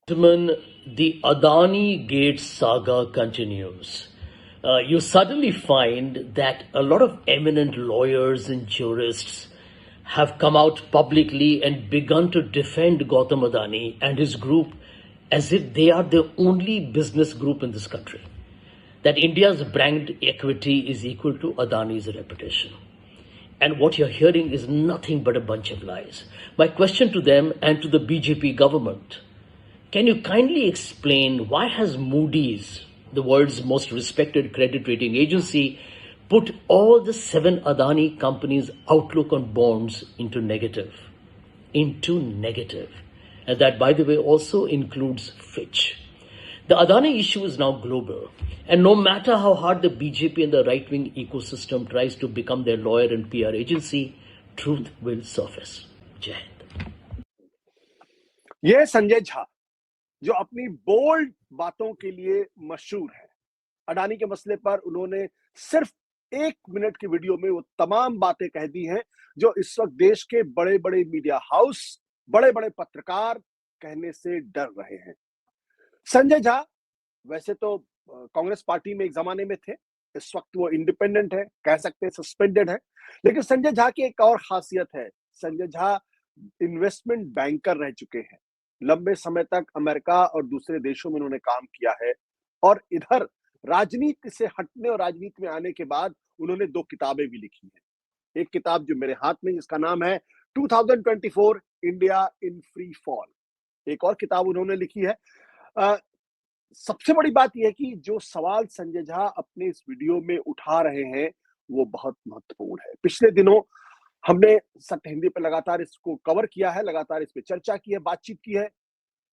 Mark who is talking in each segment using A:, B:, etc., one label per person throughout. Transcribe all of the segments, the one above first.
A: Gentlemen, the Adani Gates saga continues. You suddenly find that a lot of eminent lawyers and jurists have come out publicly and begun to defend Gautam Adani and his group as if they are the only business group in this country. That India's brand equity is equal to Adani's reputation. And what you're hearing is nothing but a bunch of lies. My question to them and to the BJP government: can you kindly explain why has Moody's, the world's most respected credit rating agency, put all the 7 Adani companies' outlook on bonds into negative? Into negative. And that, by the way, also includes Fitch. The Adani issue is now global. And no matter how hard the BJP and the right-wing ecosystem tries to become their lawyer and PR agency, truth will surface. Jai Hind.
B: यह संजय झा जो अपनी bold बातों के लिए मशहूर है, अडानी के मसले पर उन्होंने सिर्फ 1 मिनट की वीडियो में वो तमाम बातें कह दी हैं जो इस वक्त देश के बड़े बड़े मीडिया हाउस, बड़े बड़े पत्रकार कहने से डर रहे हैं। संजय झा वैसे तो कांग्रेस पार्टी में एक जमाने में थे, इस वक्त वो इंडिपेंडेंट है, कह सकते हैं सस्पेंडेड है, लेकिन संजय झा की एक और खासियत है, संजय झा इन्वेस्टमेंट बैंकर रह चुके हैं। लंबे समय तक अमेरिका और दूसरे देशों में उन्होंने काम किया है और इधर राजनीति से हटने और राजनीति में आने के बाद उन्होंने 2 किताबें भी लिखी हैं। एक किताब जो मेरे हाथ में, जिसका नाम है 2024 इंडिया इन फ्री फॉल। एक और किताब उन्होंने लिखी है। सबसे बड़ी बात यह है कि जो सवाल संजय झा अपने इस वीडियो में उठा रहे हैं वो बहुत महत्वपूर्ण है। पिछले दिनों हमने सत्य हिंदी पर लगातार इसको कवर किया है, लगातार इस पे चर्चा की है, बातचीत की है।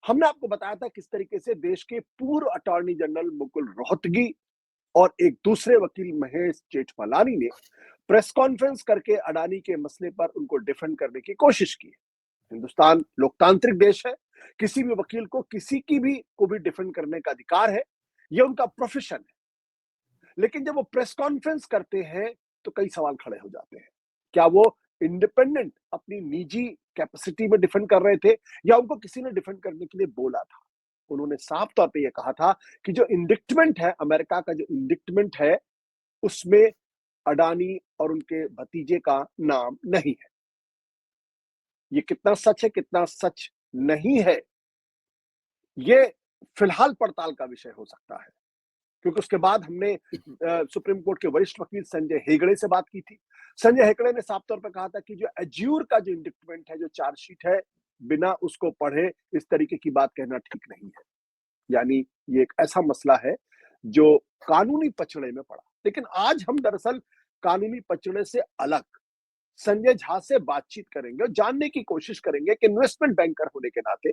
B: हमने आपको बताया था किस तरीके से देश के पूर्व अटॉर्नी जनरल मुकुल रोहतगी और एक दूसरे वकील महेश जेठमलानी ने प्रेस कॉन्फ्रेंस करके अडानी के मसले पर उनको डिफेंड करने की कोशिश की। हिंदुस्तान लोकतांत्रिक देश है, किसी भी वकील को किसी की भी को भी डिफेंड करने का अधिकार है, यह उनका प्रोफेशन है। लेकिन जब वो प्रेस कॉन्फ्रेंस करते हैं तो कई सवाल खड़े हो जाते हैं। क्या वो इंडिपेंडेंट अपनी निजी कैपेसिटी में डिफेंड कर रहे थे या उनको किसी ने डिफेंड करने के लिए बोला था? उन्होंने साफ तौर पे यह कहा था कि जो इंडिक्टमेंट है, अमेरिका का जो इंडिक्टमेंट है, उसमें अडानी और उनके भतीजे का नाम नहीं है। ये कितना सच है, कितना सच नहीं है, ये फिलहाल पड़ताल का विषय हो सकता है, क्योंकि उसके बाद हमने सुप्रीम कोर्ट के वरिष्ठ वकील संजय हेगड़े से बात की थी। संजय हेगड़े ने साफ तौर पर कहा था कि जो एज्यूर का जो इंडिक्टमेंट है, जो चार्जशीट है, बिना उसको पढ़े इस तरीके की बात कहना ठीक नहीं है। यानी ये एक ऐसा मसला है जो कानूनी पचड़े में पड़ा। लेकिन आज हम दरअसल कानूनी पचड़े से अलग संजय झा से बातचीत करेंगे और जानने की कोशिश करेंगे कि इन्वेस्टमेंट बैंकर होने के नाते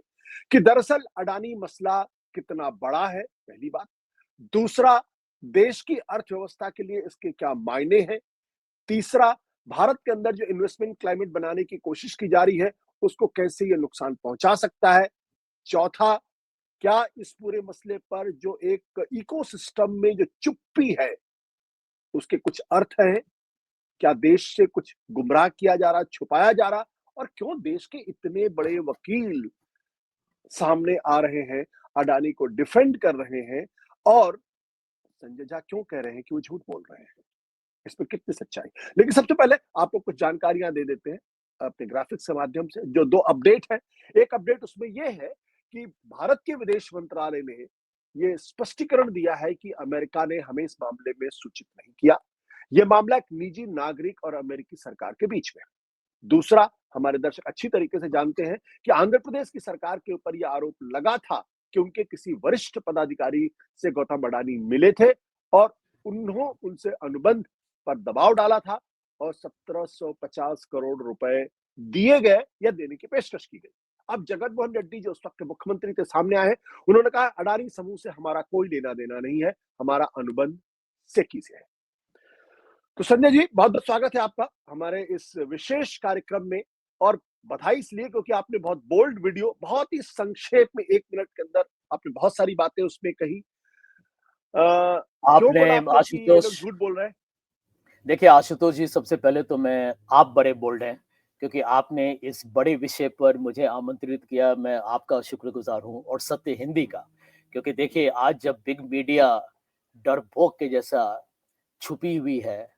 B: कि दरअसल अडानी मसला कितना बड़ा है, पहली बात। दूसरा, देश की अर्थव्यवस्था के लिए इसके क्या मायने हैं। तीसरा, भारत के अंदर जो इन्वेस्टमेंट क्लाइमेट बनाने की कोशिश की जा रही है, उसको कैसे ये नुकसान पहुंचा सकता है। चौथा, क्या इस पूरे मसले पर जो एक इकोसिस्टम में जो चुप्पी है, उसके कुछ अर्थ हैं? क्या देश से कुछ गुमराह किया जा रहा, छुपाया जा रहा, और क्यों देश के इतने बड़े वकील सामने आ रहे हैं, अडानी को डिफेंड कर रहे हैं, और संजय झा क्यों कह रहे हैं कि वो झूठ बोल रहे हैं? इस पर कितनी सच्चाई? लेकिन सबसे पहले आपको कुछ जानकारियां दे देते हैं अपने ग्राफिक्स के माध्यम से। जो 2 अपडेट है, एक अपडेट उसमें यह है कि भारत के विदेश मंत्रालय ने यह स्पष्टीकरण दिया है कि अमेरिका ने हमें इस मामले में सूचित नहीं किया। यह मामला एक निजी नागरिक और अमेरिकी सरकार के बीच में। दूसरा, हमारे दर्शक अच्छी तरीके से जानते हैं कि आंध्र प्रदेश की सरकार के ऊपर यह आरोप लगा था कि उनके किसी वरिष्ठ पदाधिकारी से गौतम अडानी मिले थे और उन्होंने उनसे अनुबंध पर दबाव डाला था और 1750 करोड़ रुपए दिए गए या देने की पेशकश की गई। अब जगन मोहन रेड्डी जो उस वक्त के मुख्यमंत्री थे सामने आए, उन्होंने कहा अडानी समूह से हमारा कोई लेना देना नहीं है, हमारा अनुबंध सेकी से है। तो संजय जी, बहुत बहुत स्वागत है आपका हमारे इस विशेष कार्यक्रम में, और बधाई इसलिए क्योंकि आपने बहुत बोल्ड वीडियो, बहुत ही संक्षेप में 1 मिनट के अंदर आपने बहुत सारी बातें उसमें कही। क्यों बोला आपने कि ये लोग झूठ बोल रहे हैं?
A: देखिए आशुतोष जी, सबसे पहले तो आप बड़े बोल्ड हैं
C: क्योंकि आपने इस बड़े विषय पर मुझे आमंत्रित किया। मैं आपका शुक्रगुज़ार हूँ और सत्य हिंदी का। क्योंकि देखिए आज जब बिग मीडिया डरपोक के जैसा छुपी हुई है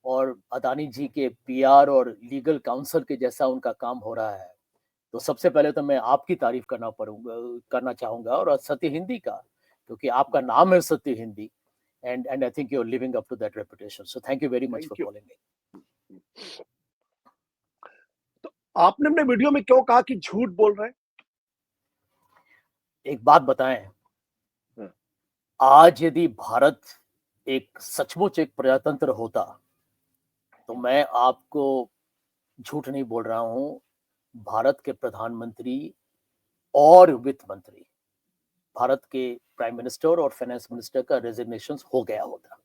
C: और अदानी जी के पीआर और लीगल काउंसिल के जैसा उनका काम हो रहा है, तो सबसे पहले तो मैं आपकी तारीफ़ करना चाहूँगा और सत्य हिंदी का, क्योंकि आपका नाम है Satya Hindi and I think you are living up to that reputation. So thank you very much for
B: thank you.
C: Calling me.
B: तो आपने अपने वीडियो में क्यों कहा कि झूठ बोल रहे हैं?
C: एक बात बताएं,
B: हाँ।
C: आज यदि भारत एक सचमुच एक प्रजातंत्र होता, तो मैं आपको झूठ नहीं बोल रहा हूँ, भारत के प्रधानमंत्री और वित्त मंत्री, भारत के प्राइम मिनिस्टर और फाइनेंस मिनिस्टर का रेजिग्नेशन हो गया होता।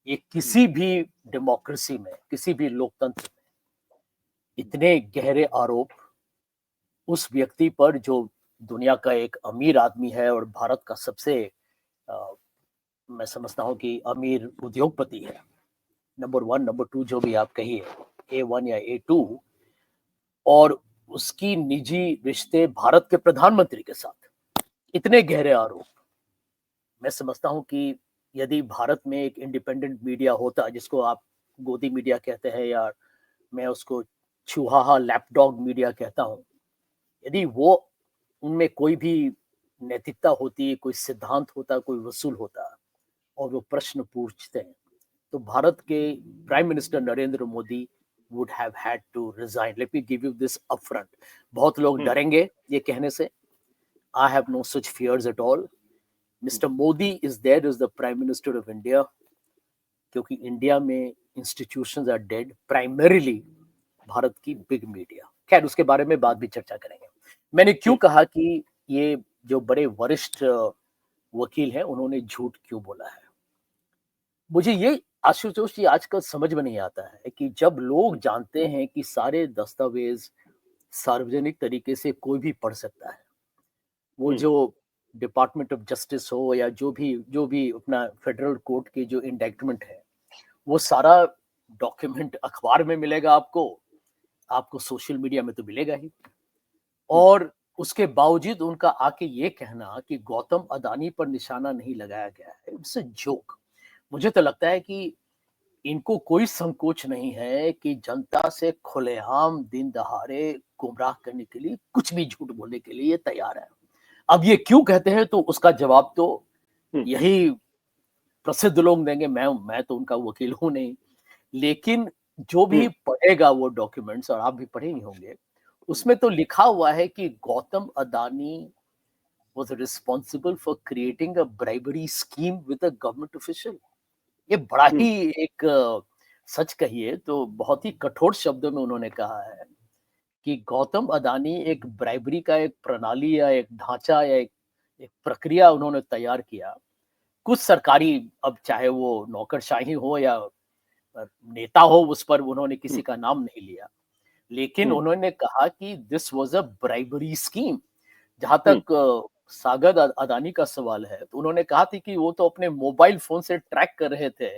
C: ये किसी भी डेमोक्रेसी में, किसी भी लोकतंत्र में इतने गहरे आरोप उस व्यक्ति पर जो दुनिया का एक अमीर आदमी है और भारत का सबसे मैं समझता हूँ कि अमीर उद्योगपति है, नंबर 1, नंबर 2 जो भी आप कहिए, A1 या A2, और उसकी निजी रिश्ते भारत के प्रधानमंत्री के साथ, इतने गहरे आरोप। मैं समझता हूँ कि यदि भारत में एक इंडिपेंडेंट मीडिया होता, जिसको आप गोदी मीडिया कहते हैं या मैं उसको चूहा लैपडॉग मीडिया कहता हूँ, यदि वो उनमें कोई भी नैतिकता होती, कोई सिद्धांत होता, कोई वसूल होता और वो प्रश्न पूछते हैं, तो भारत के prime minister Narendra Modi would have had to resign. Let me give you this upfront. बहुत लोग डरेंगे ये कहने से। I have no such fears at all. Mister Modi is there is the prime minister of India, क्योंकि इंडिया में institutions are dead, primarily Bharat की big media. खैर उसके बारे में बाद भी चर्चा करेंगे। मैंने क्यों कहा कि ये जो बड़े वरिष्ठ वकील हैं उन्होंने झूठ क्यों बोला है, मुझे ये आशुतोष जी आजकल समझ में नहीं आता है कि जब लोग जानते हैं कि सारे दस्तावेज सार्वजनिक तरीके से कोई भी पढ़ सकता है, वो जो डिपार्टमेंट ऑफ जस्टिस हो या जो भी अपना फेडरल कोर्ट के जो इंडैक्टमेंट है, वो सारा डॉक्यूमेंट अखबार में मिलेगा आपको, आपको सोशल मीडिया में तो मिलेगा ही। और उसके बावजूद उनका आके ये कहना कि गौतम अदानी पर निशाना नहीं लगाया गया है, इट्स अ जोक। मुझे तो लगता है कि इनको कोई संकोच नहीं है कि जनता से खुलेआम दिन दहाड़े गुमराह करने के लिए, कुछ भी झूठ बोलने के लिए ये तैयार है। अब ये क्यों कहते हैं तो उसका जवाब तो यही प्रसिद्ध लोग देंगे। मैं तो उनका वकील हूं नहीं, लेकिन जो भी पढ़ेगा वो डॉक्यूमेंट्स, और आप भी पढ़े ही होंगे, उसमें तो लिखा हुआ है कि Gautam Adani was responsible for creating a bribery scheme with a government official। ये बड़ा ही एक सच कहिए तो बहुत ही कठोर शब्दों में उन्होंने कहा है कि गौतम अदानी एक ब्राइबरी का एक प्रणाली या एक ढांचा या एक प्रक्रिया उन्होंने तैयार किया। कुछ सरकारी, अब चाहे वो नौकरशाही हो या नेता हो, उस पर उन्होंने किसी का नाम नहीं लिया, लेकिन उन्होंने कहा कि this was a bribery scheme. जहां तक सागर अदानी का सवाल है, तो उन्होंने कहा थी कि वो तो अपने मोबाइल फोन से ट्रैक कर रहे थे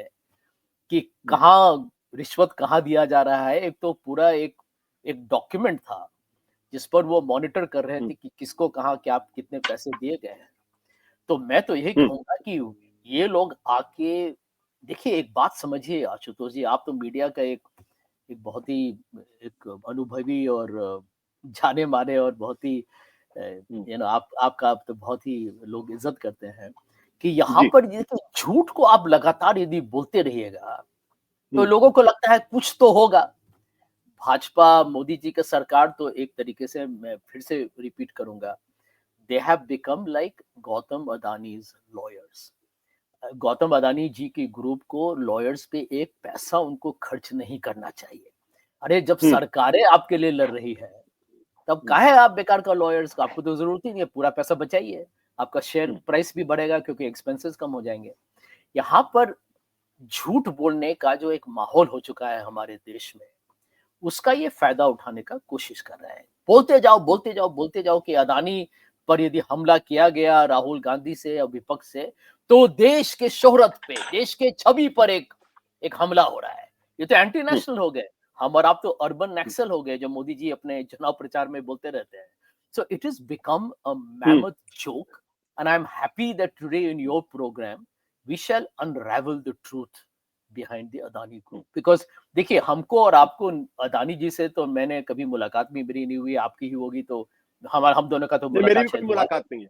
C: कि कहाँ रिश्वत कहाँ दिया जा रहा है। एक तो पूरा एक डॉक्यूमेंट था जिस पर वो मॉनिटर कर रहे थे कि किसको कहाँ क्या कितने पैसे दिए गए हैं। तो मैं तो यही कहूंगा कि ये लोग आके देखिए, एक बात समझिए आशुतोष जी, आप तो मीडिया का एक बहुत ही एक अनुभवी और जाने माने और बहुत ही आपका आप तो बहुत ही लोग इज्जत करते हैं कि यहाँ पर ये तो झूठ को आप लगातार यदि बोलते रहिएगा तो लोगों को लगता है कुछ तो होगा। भाजपा मोदी जी का सरकार तो एक तरीके से, मैं फिर से रिपीट करूंगा, they have become like Gautam Adani's lawyers. Gautam Adani ji के ग्रुप को लॉयर्स पे एक पैसा उनको खर्च नहीं करना चाहिए। अरे जब सरकारें आपके लिए लड़ रही है तब काहे आप बेकार का लॉयर्स का, आपको तो जरूरत ही नहीं है, पूरा पैसा बचाइए, आपका शेयर प्राइस भी बढ़ेगा क्योंकि एक्सपेंसेस कम हो जाएंगे। यहाँ पर झूठ बोलने का जो एक माहौल हो चुका है हमारे देश में, उसका ये फायदा उठाने का कोशिश कर रहे हैं। बोलते जाओ बोलते जाओ बोलते जाओ कि अदानी पर यदि हमला किया गया राहुल गांधी से या विपक्ष से, तो देश के शोहरत पे, देश के छवि पर एक हमला हो रहा है। ये तो एंटी नेशनल हो गए। हम और आप तो अर्बन नक्सल हो गए, जो मोदी जी अपने चुनाव प्रचार में बोलते रहते हैं. So it has become a mammoth joke, and I'm happy that today in your program we shall unravel the truth behind the Adani Group. Because देखिए, हमको और आपको अदानी जी से तो मैंने कभी मुलाकात भी मेरी नहीं हुई, आपकी ही होगी, तो हम दोनों का तो
B: नहीं, मेरी भी
C: मुलाकात
B: कोई
C: शायद हुआ
B: मुलाकात नहीं है.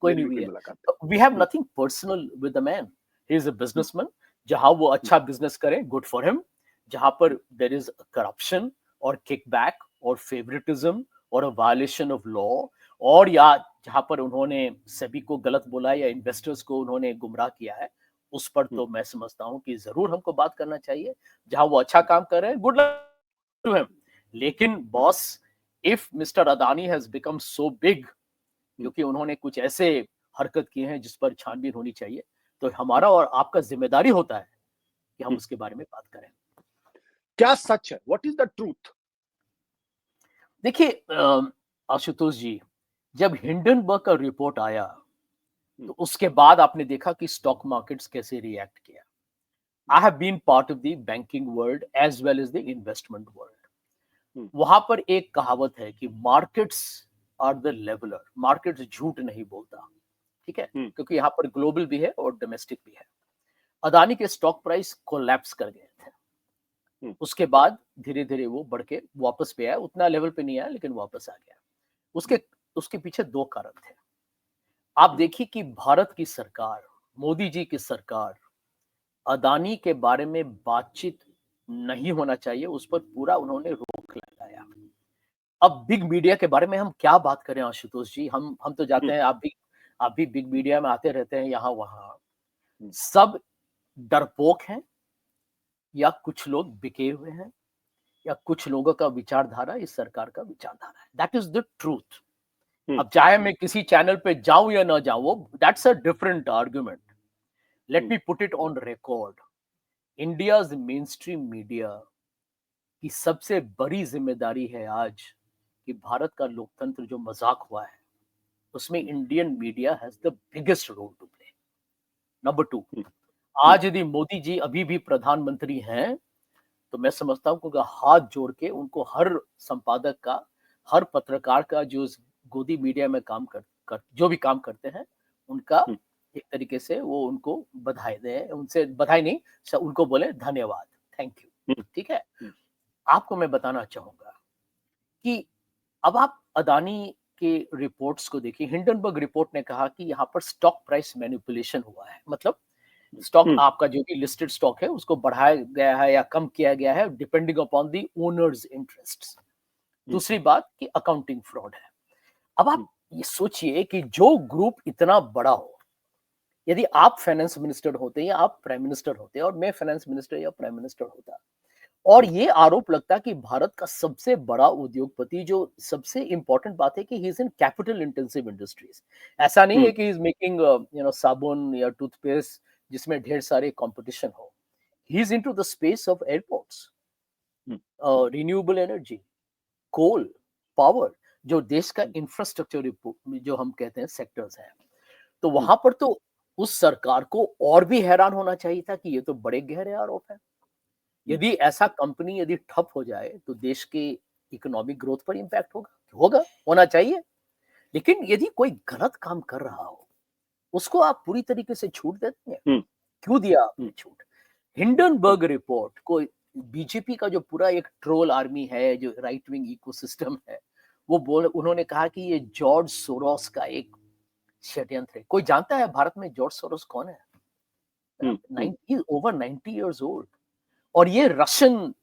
C: कोई
B: मेरी
C: नहीं
B: भी
C: हुई
B: कोई
C: है.
B: मुलाकात
C: वी हैव
B: नहीं.
C: Nothing personal with the man. He is a businessman. जहां वो अच्छा बिजनेस करे, गुड फॉर हिम. जहां पर देयर इज करप्शन और किकबैक और फेवरेटिज्म और अ वायलेशन ऑफ लॉ, और या जहां पर उन्होंने सभी को गलत बोला या इन्वेस्टर्स को उन्होंने गुमराह किया है, उस पर तो मैं समझता हूं कि जरूर हमको बात करना चाहिए. जहां वो अच्छा काम कर रहे हैं, गुड लक टू हिम. लेकिन boss, if mister Adani has become so big, क्योंकि उन्होंने कुछ ऐसे हरकत किए हैं जिस पर छानबीन होनी चाहिए, तो हमारा और आपका जिम्मेदारी होता है कि हम उसके बारे में बात करें.
B: क्या सच है? What is the truth?
C: देखिए आशुतोष जी, जब हिंडनबर्ग का रिपोर्ट आया, तो उसके बाद आपने देखा कि स्टॉक मार्केट्स कैसे रिएक्ट किया. I have been part of the banking world as well as the investment world. वहां पर एक कहावत है कि markets are the leveller. Markets झूठ नहीं बोलता, ठीक है, क्योंकि यहाँ पर ग्लोबल भी है और डोमेस्टिक भी है. अदानी के स्टॉक प्राइस कोलैप्स कर गए थे. उसके बाद धीरे धीरे वो बढ़ के वापस पे आया. उतना लेवल पे नहीं आया, लेकिन वापस आ गया. उसके उसके पीछे दो कारण थे. आप देखिए कि भारत की सरकार, मोदी जी की सरकार, अदानी के बारे में बातचीत नहीं होना चाहिए, उस पर पूरा उन्होंने रोक लगाया. अब बिग मीडिया के बारे में हम क्या बात करें आशुतोष जी. हम तो जाते हैं, आप भी बिग मीडिया में आते रहते हैं यहाँ वहां. सब डरपोक हैं, या कुछ लोग बिके हुए हैं, या कुछ लोगों का विचारधारा इस सरकार का विचारधारा है. That is the truth. अब चाहे मैं किसी चैनल पे जाऊं या ना जाऊं, that's a different argument. Let me put it on record. India's main stream media की सबसे बड़ी जिम्मेदारी है आज कि भारत का लोकतंत्र जो मजाक हुआ है, उसमें Indian media has the biggest role to play. Number 2, आज यदि मोदी जी अभी भी प्रधानमंत्री हैं, तो मैं समझता हूं कि हाथ जोड़ के उनको हर संपादक का, हर पत्रकार का, जो गोदी मीडिया में जो भी काम करते हैं, उनका एक तरीके से वो उनको बधाई दे. उनसे बधाई नहीं, उनको बोले धन्यवाद, थैंक यू. ठीक है. आपको मैं बताना चाहूंगा कि अब आप अदानी के रिपोर्ट्स को देखिए. हिंडनबर्ग रिपोर्ट ने कहा कि यहाँ पर स्टॉक प्राइस मैनिपुलेशन हुआ है. मतलब स्टॉक, आपका जो भी लिस्टेड स्टॉक है, उसको बढ़ाया गया है या कम किया गया है depending upon the owners interests. दूसरी बात कि अकाउंटिंग फ्रॉड है. अब आप ये सोचिए कि जो ग्रुप इतना बड़ा हो, यदि आप फाइनेंस मिनिस्टर होते या आप प्राइम मिनिस्टर होते और मैं फाइनेंस मिनिस्टर या प्राइम मिनिस्टर होता, और ये आरोप लगता कि भारत का सबसे बड़ा उद्योगपति, जो सबसे इंपॉर्टेंट बात है कि he is in capital intensive industries. ऐसा नहीं है कि ही इज मेकिंग साबुन या टूथपेस्ट जिसमें ढेर सारे कंपटीशन हो. He is into the space of airports, renewable energy, coal, power, जो देश का इंफ्रास्ट्रक्चर जो हम कहते हैं सेक्टर्स हैं. तो वहां पर तो उस सरकार को और भी हैरान होना चाहिए था कि ये तो बड़े गहरे आरोप हैं. यदि ऐसा कंपनी यदि ठप हो जाए, तो देश के इकोनॉमिक ग्रोथ पर इंपैक्ट होना चाहिए. लेकिन यदि कोई गलत काम कर रहा हो, उसको आप पूरी तरीके से छूट देते हैं. क्यों दिया आपने छूट? हिंडनबर्ग रिपोर्ट को बीजेपी का जो पूरा एक ट्रोल आर्मी है, जो राइट विंग इकोसिस्टम है, उन्होंने कहा कि ये जॉर्ज सोरोस का एक षड्यंत्र है. कोई जानता है भारत में जॉर्ज सोरोस कौन है? 90 ओवर 90 इयर्स ओल्ड. और ये रशियन,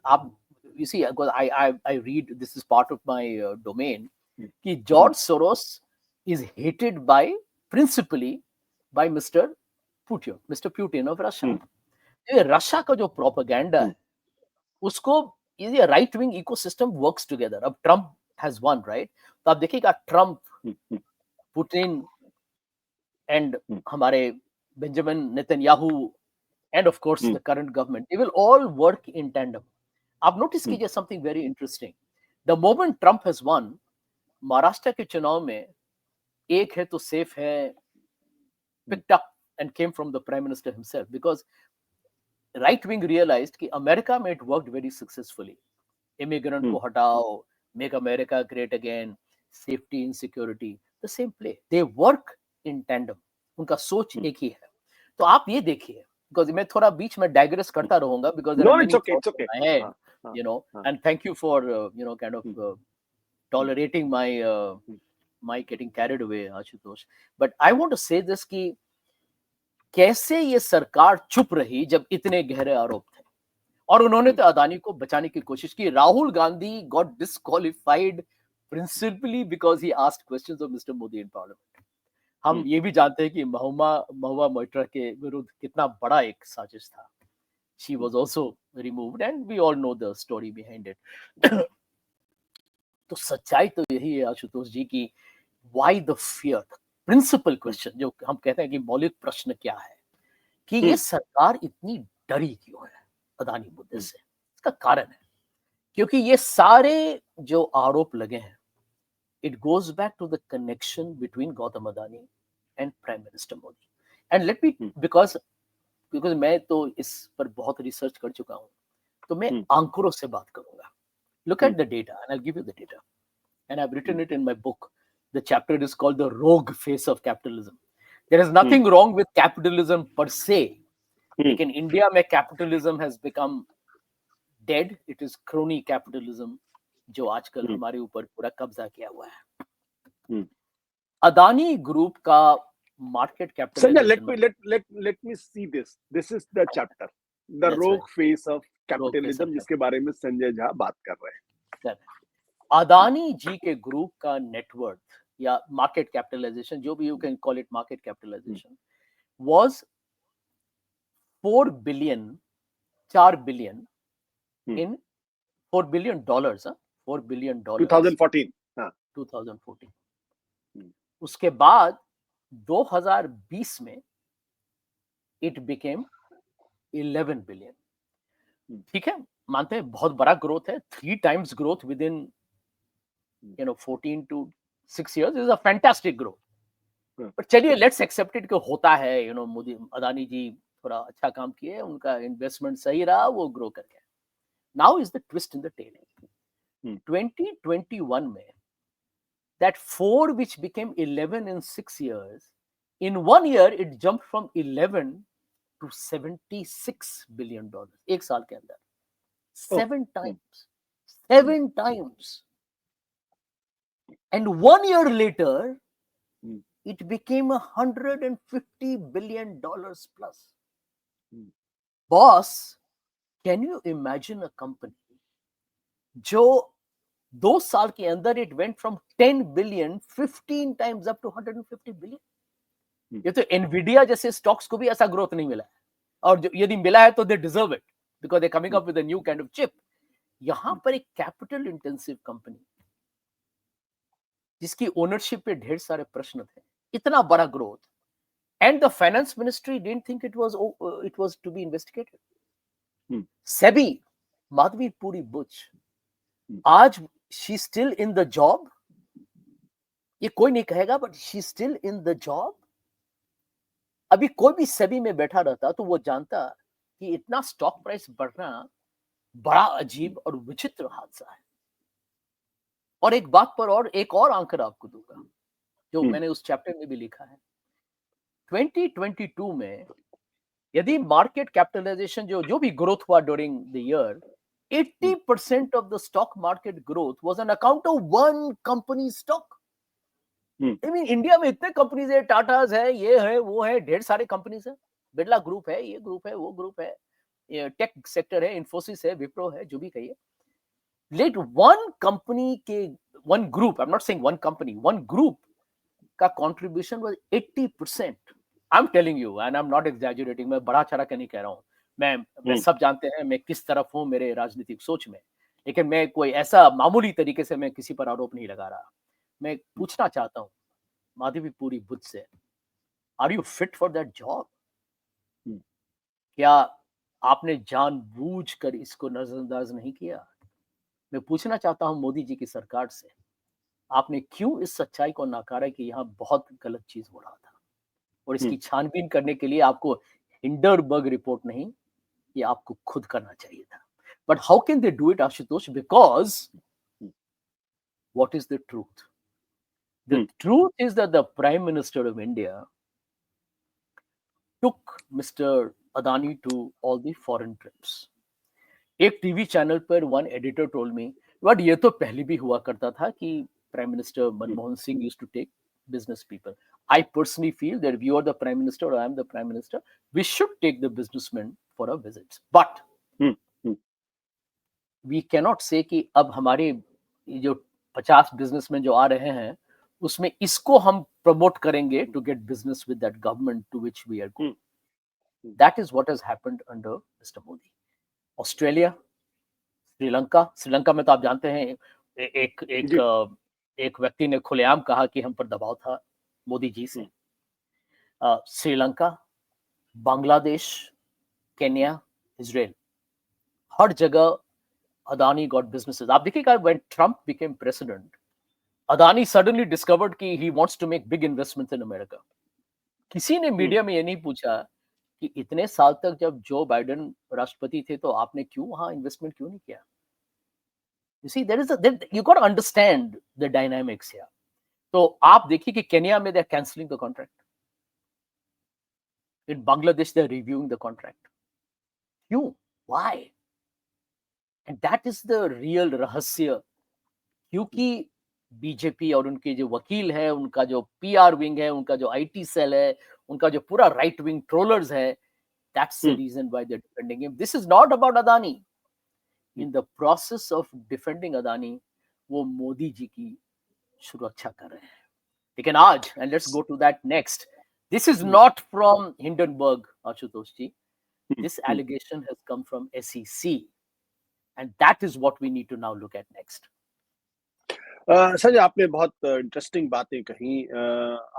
C: आप you see, I read, this is part of my domain, कि George Soros is hated by principally by mister Putin of Russia. ये रशिया का जो प्रोपेगेंडा है, उसको ये right wing ecosystem works together. अब ट्रम्प हैज वन, राइट? तो आप देखिएगा ट्रम्प, पुतिन एंड हमारे Benjamin Netanyahu and of course the current government, they will all work in tandem. आप नोटिस कीजिए something very interesting. The moment Trump has won, Maharashtra के चुनाव में एक है तो सेफ है, picked up and came from the prime minister himself, because right wing realised कि अमेरिका में it worked very successfully, immigrant को हटाओ, make America great again, safety in security, the same play, they work in tandem, उनका सोच एक ही है। तो आप ये देखिए, बिकॉज मैं थोड़ा बीच में डाइग्रेस करता रहूंगा, because there
B: No,
C: are
B: it's
C: many
B: okay. It's
C: thoughts
B: okay.
C: In my head,
B: हाँ,
C: you know,
B: हाँ,
C: and thank you for kind of tolerating my getting carried away, Ashutosh. But I want to say this कि कैसे ये सरकार चुप रही जब इतने गहरे आरोप थे, और उन्होंने तो अदानी को बचाने की कोशिश की। Rahul Gandhi got disqualified principally because he asked questions of mister Modi in parliament. हम ये भी जानते हैं कि महुआ मोइत्रा के विरुद्ध कितना बड़ा एक साजिश था। She was also removed and we all know the story behind it. तो सच्चाई तो यही है आशुतोष जी की why the fear, principal question जो हम कहते हैं कि मौलिक प्रश्न क्या है कि ये सरकार इतनी डरी क्यों है अदानी मुद्दे से। इसका कारण है क्योंकि ये सारे जो आरोप लगे हैं, it goes back to the connection between Gautam Adani and Prime Minister Modi. And let me, because मैं तो इस पर बहुत रिसर्च कर चुका हूं, तो मैं आंकड़ों से बात करूंगा। Look at the data and I'll give you the data. And I've written it in my book. The chapter is called The Rogue Face of Capitalism. There is nothing wrong with capitalism per se. लेकिन India में capitalism has become dead. It is crony capitalism जो आजकल हमारे ऊपर पूरा कब्जा किया हुआ है। अदानी ग्रुप का market capitalisation,
B: Sanjay, let me see this. This is the chapter, the
C: That's
B: rogue
C: right.
B: face of
C: Rogue face
B: capitalism,
C: of
B: जिसके बारे में संजय झा बात कर रहे हैं।
C: अदानी जी के ग्रुप का नेटवर्थ या मार्केट कैपिटलाइजेशन, जो भी you can call it market capitalisation, was 4 billion in $4 billion, $4 billion
B: 2014, हाँ,
C: 2014। उसके बाद 2020 में इट बिकेम 11 बिलियन। ठीक है, मानते हैं बहुत बड़ा ग्रोथ है, 3 times growth with in 14 to 6 years is a fantastic growth. पर चलिए लेट्स एक्सेप्ट इट कि होता है, मोदी अदानी जी थोड़ा अच्छा काम किए, उनका इन्वेस्टमेंट सही रहा, वो ग्रो कर गया। Now is the twist in the tale. 2021 में that 4 which became 11 in 6 years, in 1 year it jumped from 11 to 76 billion dollars, एक साल के अंदर 7 times, 7 times, and 1 year later it became $150 billion plus. Boss, can you imagine a company जो 2 साल के अंदर it went from 10 billion 15 times up to 150 billion? ये तो एनवीडिया जैसे स्टॉक्स को भी ऐसा ग्रोथ नहीं मिला है, और यदि मिला है तो they deserve it because they coming up with a new kind of chip. यहां पर एक कैपिटल इंटेंसिव कंपनी जिसकी ओनरशिप पे ढेर सारे प्रश्न थे, इतना बड़ा growth, and the finance ministry didn't think it was to be investigated. SEBI, Madhabi Puri Buch, आज she still in the job, ये कोई नहीं कहेगा, but she still in the job. अभी कोई भी सेबी में बैठा रहता तो वो जानता कि इतना स्टॉक प्राइस बढ़ना बड़ा अजीब और विचित्र हादसा है। और एक बात पर और एक और आंकड़ा आपको दूंगा जो मैंने उस चैप्टर में भी लिखा है। 2022 में यदि मार्केट कैपिटलाइजेशन जो भी ग्रोथ हुआ during the year, 80% of the stock market growth was on account of one company stock. I mean, India में इतने कंपनीज है, टाटास है, ये है, वो है, ढेर सारे कंपनीज है, बिरला ग्रुप है, ये ग्रुप है, वो ग्रुप है, ये टेक सेक्टर है, इन्फोसिस है, विप्रो है, जो भी कहिए। लेट वन कंपनी के, one group, I am not saying one company, one group का contribution was 80%। I am telling you and I am not exaggerating, मैं बड़ा चढ़ा के नहीं कह रहा हूं, मैं सब जानते हैं मैं किस तरफ हूं मेरे राजनीतिक सोच में, लेकिन मैं कोई ऐसा मामूली तरीके से मैं किसी पर आरोप नहीं लगा रहा। मैं पूछना चाहता हूं माधवीपुरी बुच से, are you fit for that job? क्या आपने जानबूझकर इसको नजरअंदाज नहीं किया? मैं पूछना चाहता हूं मोदी जी की सरकार से, आपने क्यों इस सच्चाई को नकारा कि यहाँ बहुत गलत चीज हो रहा था, और इसकी छानबीन करने के लिए आपको हिंडरबर्ग रिपोर्ट नहीं, ये आपको खुद करना चाहिए था. But how can they do it, Ashutosh? Because what is the truth? The
B: Hmm.
C: truth is that the Prime Minister of India took Mr. Adani to all the foreign trips. एक TV channel पर one editor told me, but ये तो पहले भी हुआ करता था कि prime minister Manmohan Singh used to take business people. I personally feel that if you are the prime minister or I am the prime minister, we should take the businessmen for a visit. But
B: Hmm. Hmm.
C: we cannot say कि अब हमारे ये जो 50 businessman जो आ रहे हैं उसमें इसको हम प्रमोट करेंगे to get business with that government to which we are going. That is what has happened under Mr. Modi. Australia, Sri Lanka में तो आप जानते हैं एक एक
B: जी.
C: एक व्यक्ति ने खुलेआम कहा कि हम पर दबाव था मोदी जी से. श्रीलंका, बांग्लादेश, केन्या, इजराइल, हर जगह अदानी गॉट बिजनेसेस. आप देखिएगा when Trump became president, Adani suddenly discovered कि he wants to make big investments in America. किसी ने मीडिया में ये नहीं पूछा कि इतने साल तक जब जो बाइडेन राष्ट्रपति थे तो आपने क्यों वहां इन्वेस्टमेंट क्यों नहीं किया. You see, you got to understand the dynamics here. तो आप देखिए कि केन्या में they're canceling the contract. In Bangladesh they're reviewing the contract. क्यों? Why? And that is the real रहस्य. क्योंकि बीजेपी और उनके जो वकील है, उनका जो पीआर विंग है, उनका जो आईटी सेल है, उनका जो पूरा राइट विंग ट्रोलर्स है, that's the reason why they're defending him. This is not about Adani. In the process of defending Adani, वो मोदी जी की सुरक्षा कर रहे हैं. लेकिन आज, and let's go to that next, this is not from Hindenburg, Ashutosh ji. This allegation has come from SEC, and that is what we need to now look at next.
B: Sanjay, आपने बहुत इंटरेस्टिंग बातें कही.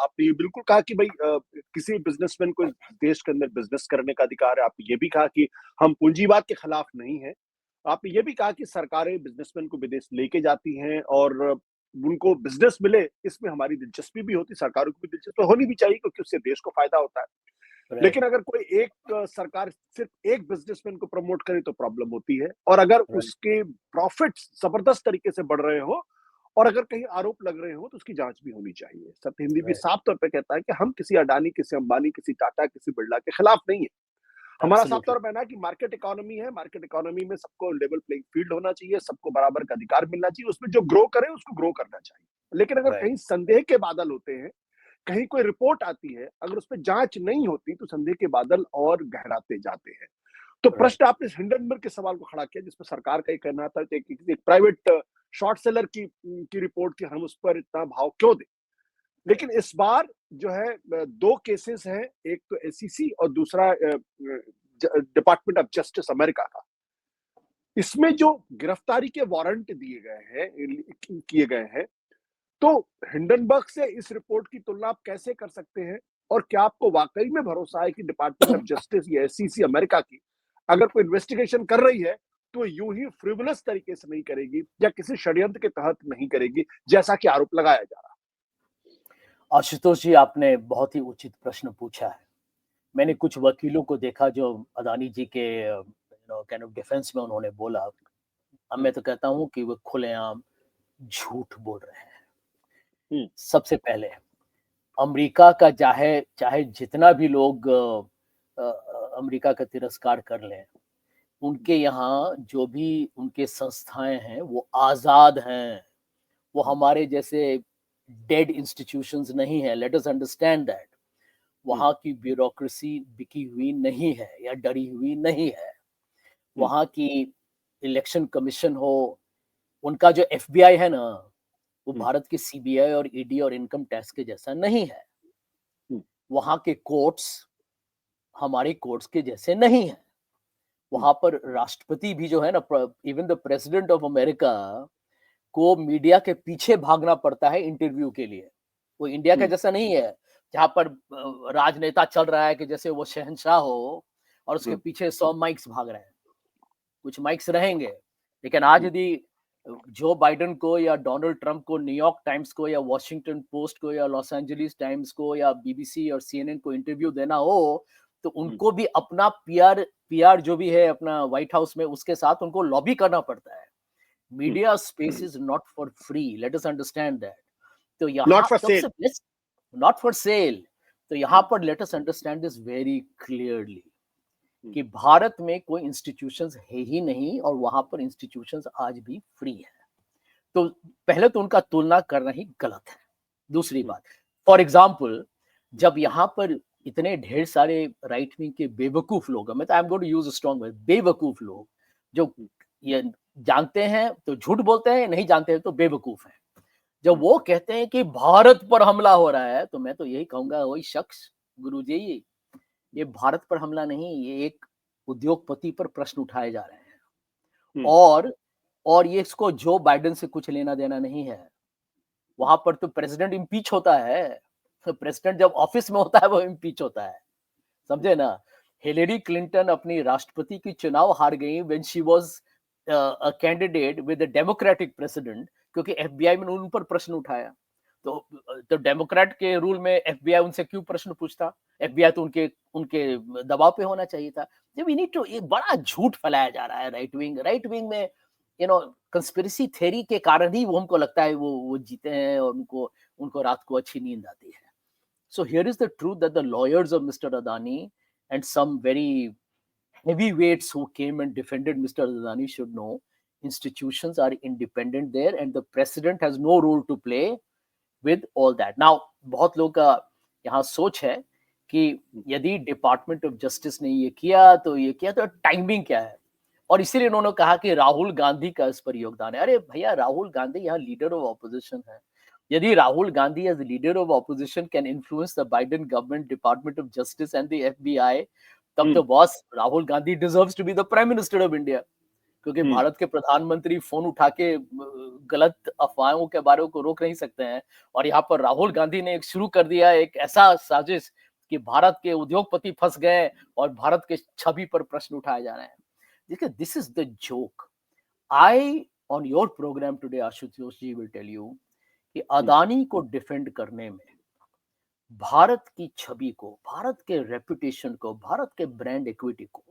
B: आपने ये बिल्कुल कहा कि भाई किसी बिजनेसमैन को देश के अंदर बिजनेस करने का अधिकार है. आपने ये भी कहा कि हम पूंजीवाद के खिलाफ नहीं है. आपने ये भी कहा कि सरकारें बिजनेसमैन को विदेश लेके जाती हैं और उनको बिजनेस मिले, इसमें हमारी दिलचस्पी भी होती, सरकारों की भी दिलचस्पी होनी भी चाहिए क्योंकि उससे देश को फायदा होता है. लेकिन अगर कोई एक सरकार सिर्फ एक बिजनेसमैन को प्रमोट करे तो प्रॉब्लम होती है. और अगर उसके प्रॉफिट्स जबरदस्त तरीके से बढ़ रहे हो और अगर कहीं आरोप लग रहे हो तो उसकी जांच भी होनी चाहिए. सत्य हिंदी भी साफ तौर पे कहता है कि हम किसी अडानी, किसी अंबानी, किसी टाटा, किसी बिरला के खिलाफ नहीं है. हमारा साफ तौर पर कहना है कि मार्केट इकोनॉमी है. मार्केट इकोनॉमी में सबको लेवल प्लेइंग फील्ड होना चाहिए, सबको बराबर का अधिकार मिलना चाहिए. उसमें जो ग्रो करे उसको ग्रो करना चाहिए. लेकिन अगर कहीं संदेह के बादल होते हैं, कहीं कोई रिपोर्ट आती है, अगर उस पर जांच नहीं होती तो संदेह के बादल और गहराते जाते हैं. तो प्रश्न आपने हिंडनबर्ग के सवाल को खड़ा किया जिसमें सरकार का ये कहना था कि एक प्राइवेट शॉर्ट सेलर की रिपोर्ट की हम उस पर इतना भाव क्यों दें. लेकिन इस बार जो है दो केसेस हैं, एक तो एसईसी और दूसरा डिपार्टमेंट ऑफ जस्टिस अमेरिका का. इसमें जो गिरफ्तारी के वारंट दिए गए हैं, किए गए हैं, तो हिंडनबर्ग से इस रिपोर्ट की तुलना आप कैसे कर सकते हैं और क्या आपको वाकई में भरोसा है कि डिपार्टमेंट ऑफ जस्टिस या एसईसी अमेरिका की अगर कोई इन्वेस्टिगेशन कर रही है तो यूं ही फ्रिवलस तरीके से नहीं करेगी या किसी षड्यंत्र के तहत नहीं करेगी जैसा कि आरोप लगाया जा रहा है.
C: आशुतोष जी, आपने बहुत ही उचित प्रश्न पूछा है. मैंने कुछ वकीलों को देखा जो अदानी जी के काइंड ऑफ डिफेंस में उन्होंने बोला. अब मैं तो कहता हूं कि वो खुलेआम झूठ बोल रहे हैं. सबसे पहले अमेरिका का चाहे जितना भी लोग अमेरिका का तिरस्कार कर लें, उनके यहाँ जो भी उनके संस्थाएं हैं वो आजाद हैं. वो हमारे जैसे डेड इंस्टीट्यूशंस नहीं है. Late us understand that. वहां की ब्यूरोक्रेसी बिकी हुई नहीं है या डरी हुई नहीं है. वहां की इलेक्शन कमीशन हो, उनका जो एफबीआई है ना, वो भारत की सीबीआई और ईडी और इनकम टैक्स के जैसा नहीं है. वहां के कोर्ट्स हमारे कोर्ट्स के जैसे नहीं है. वहां पर राष्ट्रपति भी जो है ना, even the president of America को मीडिया के पीछे भागना पड़ता है इंटरव्यू के लिए. वो इंडिया का जैसा नहीं है जहां पर राजनेता चल रहा है कि जैसे वो शहंशाह हो और उसके पीछे 100 माइक्स भाग रहे हैं. कुछ माइक्स रहेंगे, लेकिन आज यदि जो बाइडेन को या डोनाल्ड ट्रंप को न्यूयॉर्क टाइम्स को या वॉशिंगटन पोस्ट को या लॉस एंजलिस टाइम्स को या बीबीसी और सीएनएन को इंटरव्यू देना हो तो उनको भी अपना पीआर जो भी है अपना व्हाइट हाउस में उसके साथ उनको लॉबी करना पड़ता है। Media space is not for free, let us understand that. तो
B: नॉट
C: यहाँ
B: फॉर
C: सबसे
B: sale.
C: Best, not for sale. तो यहाँ पर let us understand this very clearly कि भारत में कोई इंस्टीट्यूशंस है ही नहीं और वहां पर इंस्टीट्यूशंस आज भी फ्री है। तो पहले तो उनका तुलना करना ही गलत है। दूसरी बात, फॉर एग्जाम्पल जब यहाँ पर इतने ढेर सारे राइट विंग के बेवकूफ लोग, मैं तो I am going to use a strong word, बेवकूफ लोग जो ये जानते हैं तो झूठ बोलते हैं, नहीं जानते हैं तो बेवकूफ हैं, जब वो कहते हैं कि भारत पर हमला हो रहा है, तो मैं तो यही कहूंगा वही शख्स गुरुजी, ये भारत पर हमला नहीं, ये एक उद्योगपति पर प्रश्न उठाए जा रहे हैं। और ये इसको जो बाइडेन से कुछ लेना देना नहीं है। वहां पर तो प्रेसिडेंट इम्पीच होता है, प्रेसिडेंट जब ऑफिस में होता है वो इम्पीच होता है, समझे ना। हिलेरी क्लिंटन अपनी राष्ट्रपति की चुनाव हार गई when she was a candidate with the democratic president, क्योंकि एफबीआई में उन पर प्रश्न उठाया। तो डेमोक्रेट के रूल में एफबीआई उनसे क्यों प्रश्न पूछता? एफबीआई तो उनके उनके दबाव पे होना चाहिए था। जब वी नीड टू, ये बड़ा झूठ फैलाया जा रहा है राइट विंग में, कंस्पिरेसी थ्योरी के कारण ही वो हमको लगता है वो जीते हैं और उनको उनको रात को अच्छी नींद आती है। So here is the truth that the lawyers of Mr. Adani and some very heavyweights who came and defended Mr. Adani should know institutions are independent there and the president has no role to play with all that. Now, बहुत लोग का यहाँ सोच है कि यदि department of justice ने ये किया तो टाइमिंग क्या है, और इसीलिए उन्होंने कहा कि राहुल गांधी का इस पर योगदान है। अरे भैया, राहुल गांधी यहाँ लीडर ऑफ ऑपोजिशन है। यदि Rahul Gandhi as leader of opposition can influence the Biden government, department of justice and the FBI, तब तो boss Rahul Gandhi deserves to be the prime minister of India, क्योंकि भारत के प्रधानमंत्री फोन उठा के गलत अफवाहों के बारे को रोक नहीं सकते हैं। और यहाँ पर राहुल गांधी ने एक शुरू कर दिया एक ऐसा साजिश कि भारत के उद्योगपति फंस गए और भारत के छवि पर प्रश्न उठाए जा रहे हैं। देखिए, this is the joke. I on your programme today Ashutosh ji will tell you कि अदानी को डिफेंड करने में भारत की छवि को, भारत के रेपुटेशन को, भारत के ब्रांड इक्विटी को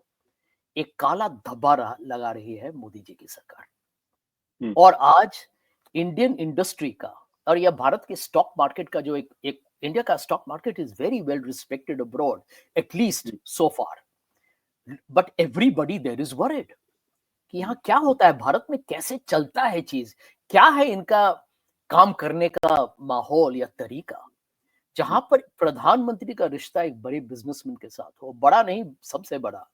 C: एक काला धब्बा लगा रही है मोदी जी की सरकार। और आज इंडियन इंडस्ट्री का और यह भारत के स्टॉक मार्केट का जो एक इंडिया का stock market is very well respected abroad, at least so far, but everybody there is worried कि यहाँ क्या होता है, भारत में कैसे चलता है चीज, क्या है इनका काम करने का माहौल या तरीका, जहां पर प्रधानमंत्री का रिश्ता एक बड़े बिजनेसमैन के साथ हो, बड़ा नहीं सबसे बड़ा,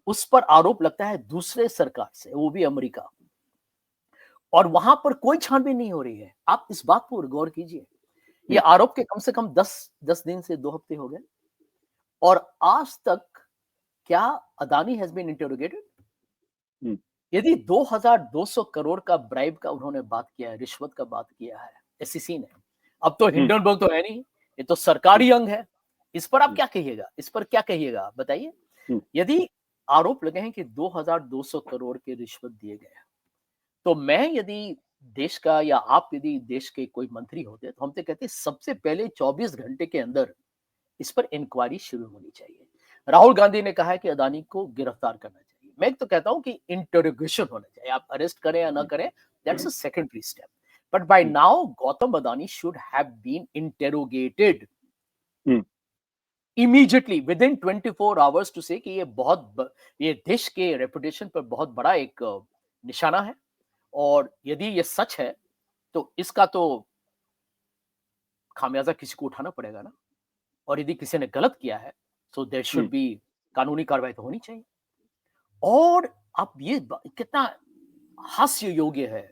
C: उस पर आरोप लगता है दूसरे सरकार से, वो भी अमेरिका, और वहां पर कोई छानबीन नहीं हो रही है। आप इस बात पर गौर कीजिए, ये आरोप के कम से कम 10 दिन से 2 हफ्ते हो गए और आज तक क्या अदानी हैज बीन इंटरोगेटेड? यदि 2200 करोड़ का ब्राइब का उन्होंने बात किया है, रिश्वत का बात किया है एसईसी ने, अब तो हिंडनबर्ग तो है नहीं, ये तो सरकारी अंग है, इस पर आप क्या कहिएगा, इस पर क्या कहिएगा बताइए। यदि आरोप लगे हैं कि 2200 करोड़ के रिश्वत दिए गए, तो मैं यदि देश का या आप यदि देश के कोई मंत्री होते तो हम तो कहते सबसे पहले 24 घंटे के अंदर इस पर इंक्वायरी शुरू होनी चाहिए। राहुल गांधी ने कहा है कि अदानी को गिरफ्तार करना चाहिए, मैं तो कहता हूं कि इंटरोगेशन होना चाहिए, आप अरेस्ट करें या ना करें that's a secondary step, but by now Gautam Adani should have been interrogated immediately within 24 hours to say कि ये देश के रेपुटेशन पर बहुत बड़ा एक निशाना है, और यदि ये सच है तो इसका तो खामियाजा किसी को उठाना पड़ेगा ना, और यदि किसी ने गलत किया है तो देयर शुड बी कानूनी कार्रवाई तो होनी चाहिए। और अब ये कितना हास्य योग्य है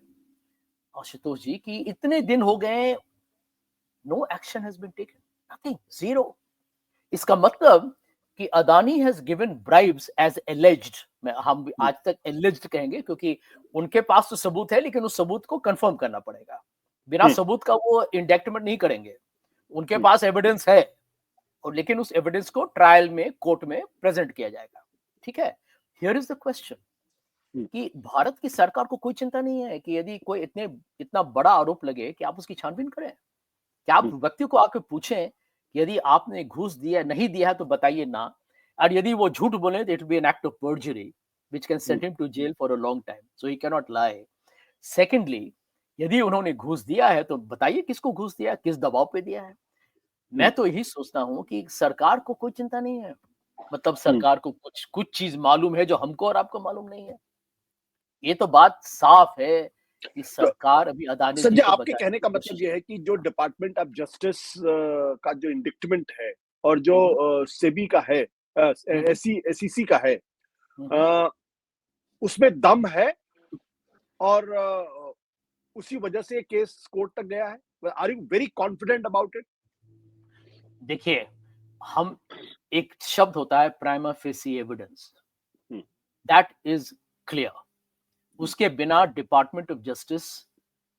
C: आशुतोष जी कि इतने दिन हो गए, no action has been taken, nothing, zero. इसका मतलब कि Adani has given bribes as alleged, हम आज तक एलिज्ड कहेंगे क्योंकि उनके पास तो सबूत है, लेकिन उस सबूत को कंफर्म करना पड़ेगा, बिना सबूत का वो इंडेक्टमेंट नहीं करेंगे, उनके पास एविडेंस है, और लेकिन उस एविडेंस को ट्रायल में कोर्ट में प्रेजेंट किया जाएगा, ठीक है। हियर इज द क्वेश्चन कि भारत की सरकार को कोई चिंता नहीं है कि यदि कोई इतना बड़ा आरोप लगे कि आप उसकी छानबीन करें, क्या आप व्यक्ति को आके पूछें कि यदि आपने घूस दिया नहीं दिया है तो बताइए ना, और यदि वो झूठ बोले तो it will be an act of perjury which can send him to jail for a long time, so he can not lie. Secondly, यदि उन्होंने घूस दिया है तो बताइए किसको घूस दिया है, किस दबाव पे दिया है। मैं तो यही सोचता हूँ कि सरकार को कोई चिंता नहीं है, मतलब सरकार को कुछ कुछ चीज मालूम है जो हमको और आपको मालूम नहीं है। ये तो बात साफ है कि
B: तो
C: सरकार अभी अदानी जी
B: संजय,
C: को
B: आपके
C: बचाने
B: कहने
C: की
B: का
C: कोशिश
B: मतलब ये
C: कर
B: है कि जो डिपार्टमेंट ऑफ जस्टिस का जो इंडिक्टमेंट है और जो
C: रही है।
B: सेबी का है,
C: हम्म,
B: एसईसी का है,
C: हम्म।
B: अ, उसमें दम है और उसी वजह से केस कोर्ट तक गया है। Are you very confident about it?
C: देखिए, हम एक शब्द होता है prima facie evidence, that is clear. उसके बिना department of justice,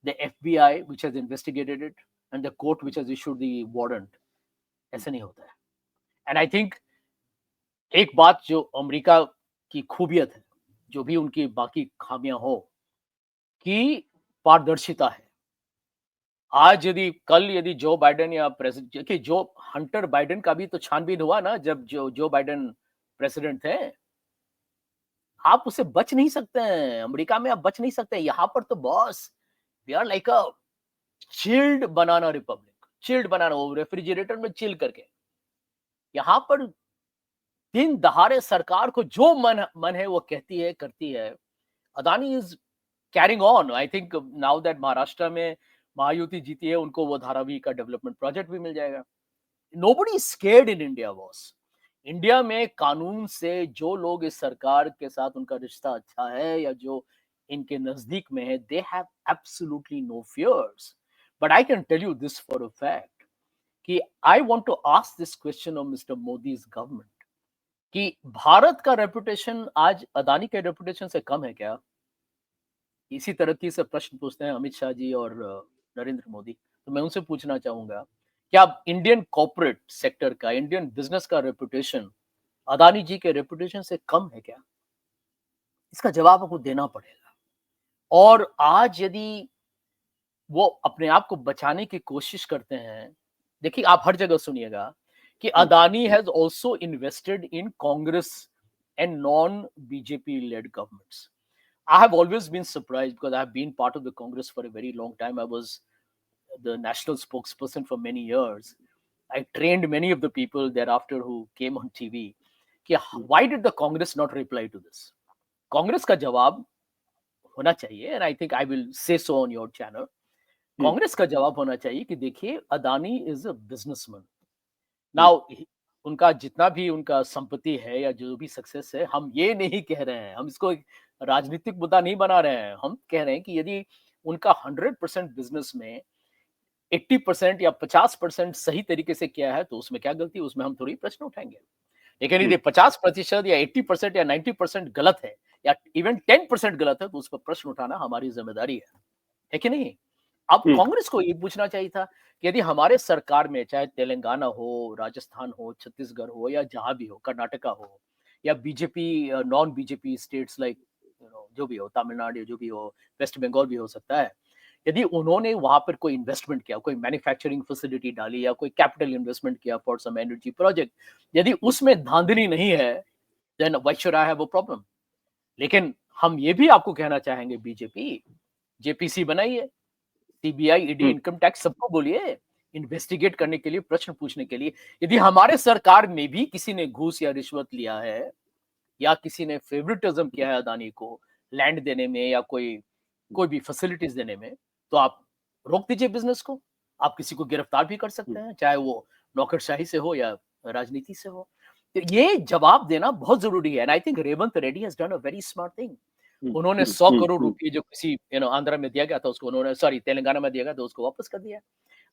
C: the FBI which has investigated it and the court which has issued the warrant, ऐसे नहीं होता है। एंड आई थिंक एक बात जो अमेरिका की खूबियत है, जो भी उनकी बाकी खामियां हो, कि पारदर्शिता है। आज यदि कल यदि जो बाइडेन या प्रेसिडेंट कि जो हंटर बाइडेन का भी तो छानबीन हुआ ना, जब जो बाइडेन प्रेसिडेंट थे, आप उससे बच नहीं सकते हैं। अमेरिका में आप बच नहीं सकते। यहाँ पर तो boss, we are like a chilled banana republic, chilled banana, वो रेफ्रिजरेटर में चिल करके। यहाँ पर दिन दहाड़े सरकार को जो मन है वो कहती है, करती है। Adani is carrying on. I think now that Maharashtra में महायुति जीती है, उनको वो धारावी का डेवलपमेंट प्रोजेक्ट भी मिल जाएगा। Nobody is scared in India boss. India में कानून से जो लोग इस सरकार के साथ उनका रिश्ता अच्छा है या जो इनके नजदीक में है, they have absolutely no fears. But I can tell you this for a fact कि I want to ask this question of mister Modi's government कि भारत का रेपुटेशन आज अदानी के रेपुटेशन से कम है क्या? इसी तरह से प्रश्न पूछते हैं अमित शाह जी और नरेंद्र मोदी। तो मैं उनसे पूछना चाहूंगा, क्या इंडियन कॉर्पोरेट सेक्टर का, इंडियन बिजनेस का रेपुटेशन अदानी जी के रेपुटेशन से कम है क्या? इसका जवाब आपको देना पड़ेगा। और आज यदि वो अपने आप को बचाने की कोशिश करते हैं, देखिए आप हर जगह सुनिएगा कि Adani has also invested in Congress and non BJP lead governments. I have always been surprised because I have been part of the Congress for a very long time. I was the national spokesperson for many years. I trained many of the people thereafter who came on TV. कि why did the Congress not reply to this? Congress का जवाब होना चाहिए, and I think I will say so on your channel. Congress का जवाब होना चाहिए कि देखिए, Adani is a businessman. Now उनका जितना भी उनका संपत्ति है या जो भी सक्सेस है, हम ये नहीं कह रहे हैं, हम इसको एक राजनीतिक मुद्दा नहीं बना रहे हैं। हम कह रहे हैं कि यदि उनका 100% बिजनेस में 80% या 50% सही तरीके से किया है तो उसमें क्या गलती, उसमें हम थोड़ी प्रश्न उठाएंगे। लेकिन यदि 50% या 80% या 90% गलत है या इवन 10% गलत है तो उस पर प्रश्न उठाना हमारी जिम्मेदारी है कि नहीं? अब कांग्रेस को ये पूछना चाहिए था कि यदि हमारे सरकार में चाहे तेलंगाना हो, राजस्थान हो, छत्तीसगढ़ हो या जहां भी हो, कर्नाटका हो या BJP non BJP states like जो भी हो, तमिलनाडु जो भी हो, वेस्ट बंगाल भी हो सकता है, यदि उन्होंने वहां पर कोई इन्वेस्टमेंट किया, कोई मैन्युफैक्चरिंग फैसिलिटी डाली या कोई कैपिटल इन्वेस्टमेंट किया फॉर सम एनर्जी प्रोजेक्ट, यदि उसमें धांधली नहीं है, then why should I have a problem? लेकिन हम ये भी आपको कहना चाहेंगे, बीजेपी जेपीसी बनाइए, सीबीआई, ईडी, इनकम टैक्स सबको बोलिए इन्वेस्टिगेट करने के लिए, प्रश्न पूछने के लिए। यदि हमारे सरकार में भी किसी ने घूस या रिश्वत लिया है या किसी ने फेवरेटिज्म किया है अदानी को लैंड देने में या कोई कोई भी फैसिलिटीज देने में, तो आप रोक दीजिए बिजनेस को। आप किसी को गिरफ्तार भी कर सकते हैं, चाहे वो नौकरशाही से हो या राजनीति से हो। तो ये जवाब देना बहुत जरूरी है, and I think Revanth Reddy has done a very smart thing. उन्होंने 100 करोड़ रुपए जो किसी आंध्र में दिया गया था उसको उन्होंने, सॉरी तेलंगाना में दिया गया था उसको वापस कर दिया।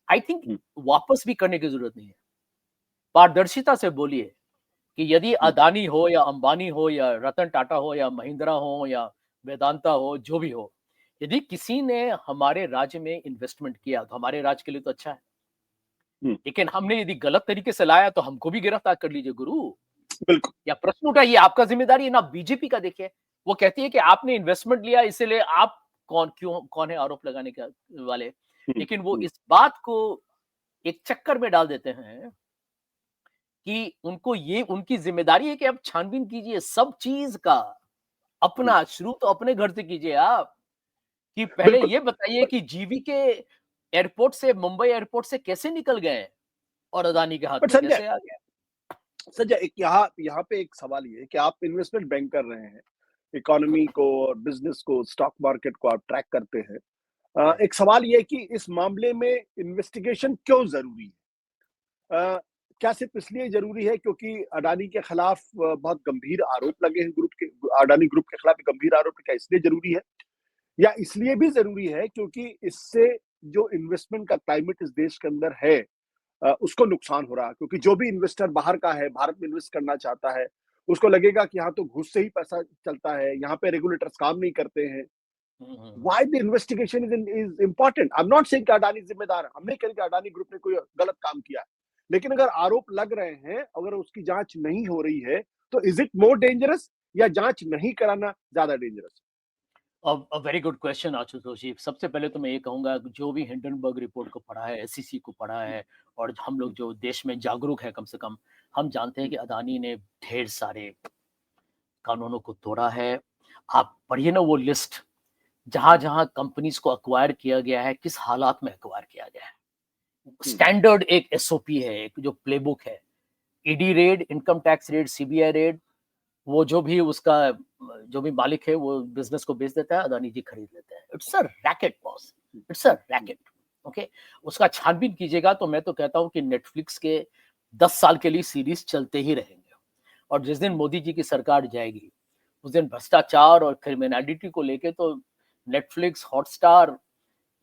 C: आई थिंक वापस भी करने की जरूरत नहीं है। पारदर्शिता से बोलिए कि यदि अदानी हो या अंबानी हो या रतन टाटा हो या महिंद्रा हो या वेदांता हो, जो भी हो, यदि किसी ने हमारे राज्य में इन्वेस्टमेंट किया तो हमारे राज्य के लिए तो अच्छा है। लेकिन हमने यदि गलत तरीके से लाया तो हमको भी गिरफ्तार कर लीजिए गुरु,
B: बिल्कुल।
C: या प्रश्न उठाइए, आपका जिम्मेदारी है ना। बीजेपी का देखिए, वो कहती है कि आपने इन्वेस्टमेंट लिया इसीलिए आप कौन है आरोप लगाने के वाले। लेकिन वो इस बात को एक चक्कर में डाल देते हैं कि उनको ये उनकी जिम्मेदारी है कि आप छानबीन कीजिए सब चीज का, अपना शुरू तो अपने घर से कीजिए आप, कि पहले
B: बिल्कुल।
C: ये बताइए कि जीवी के एयरपोर्ट से, मुंबई एयरपोर्ट से कैसे निकल गए और अदानी के हाथ
B: बट
C: में
B: संजय,
C: कैसे आ गया?
B: एक यहाँ यहाँ पे एक सवाल ये है कि आप इन्वेस्टमेंट बैंक कर रहे हैं, इकोनॉमी को और बिजनेस को, स्टॉक मार्केट को आप ट्रैक करते हैं। एक सवाल ये है कि इस मामले में इन्वेस्टिगेशन क्यों जरूरी है? क्या सिर्फ इसलिए जरूरी है क्योंकि अडानी के खिलाफ बहुत गंभीर आरोप लगे हैं, अडानी ग्रुप के खिलाफ गंभीर आरोप, क्या इसलिए जरूरी है? या इसलिए भी जरूरी है क्योंकि इससे जो इन्वेस्टमेंट का क्लाइमेट इस देश के अंदर है उसको नुकसान हो रहा है? क्योंकि जो भी इन्वेस्टर बाहर का है, भारत में इन्वेस्ट करना चाहता है, उसको लगेगा कि यहाँ तो घूस से ही पैसा चलता है, यहाँ पे रेगुलेटर्स काम नहीं करते हैं। Why the investigation is important? I'm not saying कि अडानी जिम्मेदार है, हम नहीं कह रहे कि अडानी ग्रुप ने कोई गलत काम किया है, लेकिन अगर आरोप लग रहे हैं, अगर उसकी जांच नहीं हो रही है, तो इज इट मोर डेंजरस या जांच नहीं कराना ज्यादा dangerous?
C: Very good question Ashutosh ji. सबसे पहले तो मैं ये कहूंगा कि जो भी हिंडनबर्ग रिपोर्ट को पढ़ा है, एससीसी को पढ़ा है, और हम लोग जो देश में जागरूक है, कम से कम हम जानते हैं कि अदानी ने ढेर सारे कानूनों को तोड़ा है। आप पढ़िए ना वो लिस्ट, जहां जहां कंपनीज को अक्वायर किया गया है, किस हालात में अक्वायर किया गया है। स्टैंडर्ड एक एसओपी है, एक जो प्लेबुक है, ED red, income tax raid, CBI red, वो जो भी उसका जो भी मालिक है वो बिजनेस को बेच देता है, अदानी जी खरीद लेते हैं। It's a racket boss, it's a racket. Okay, उसका छानबीन कीजिएगा तो मैं तो कहता हूं कि नेटफ्लिक्स के 10 साल के लिए सीरीज चलते ही रहेंगे। और जिस दिन मोदी जी की सरकार जाएगी, उस दिन भ्रष्टाचार और क्रिमिनलिटी को लेके तो नेटफ्लिक्स, हॉटस्टार,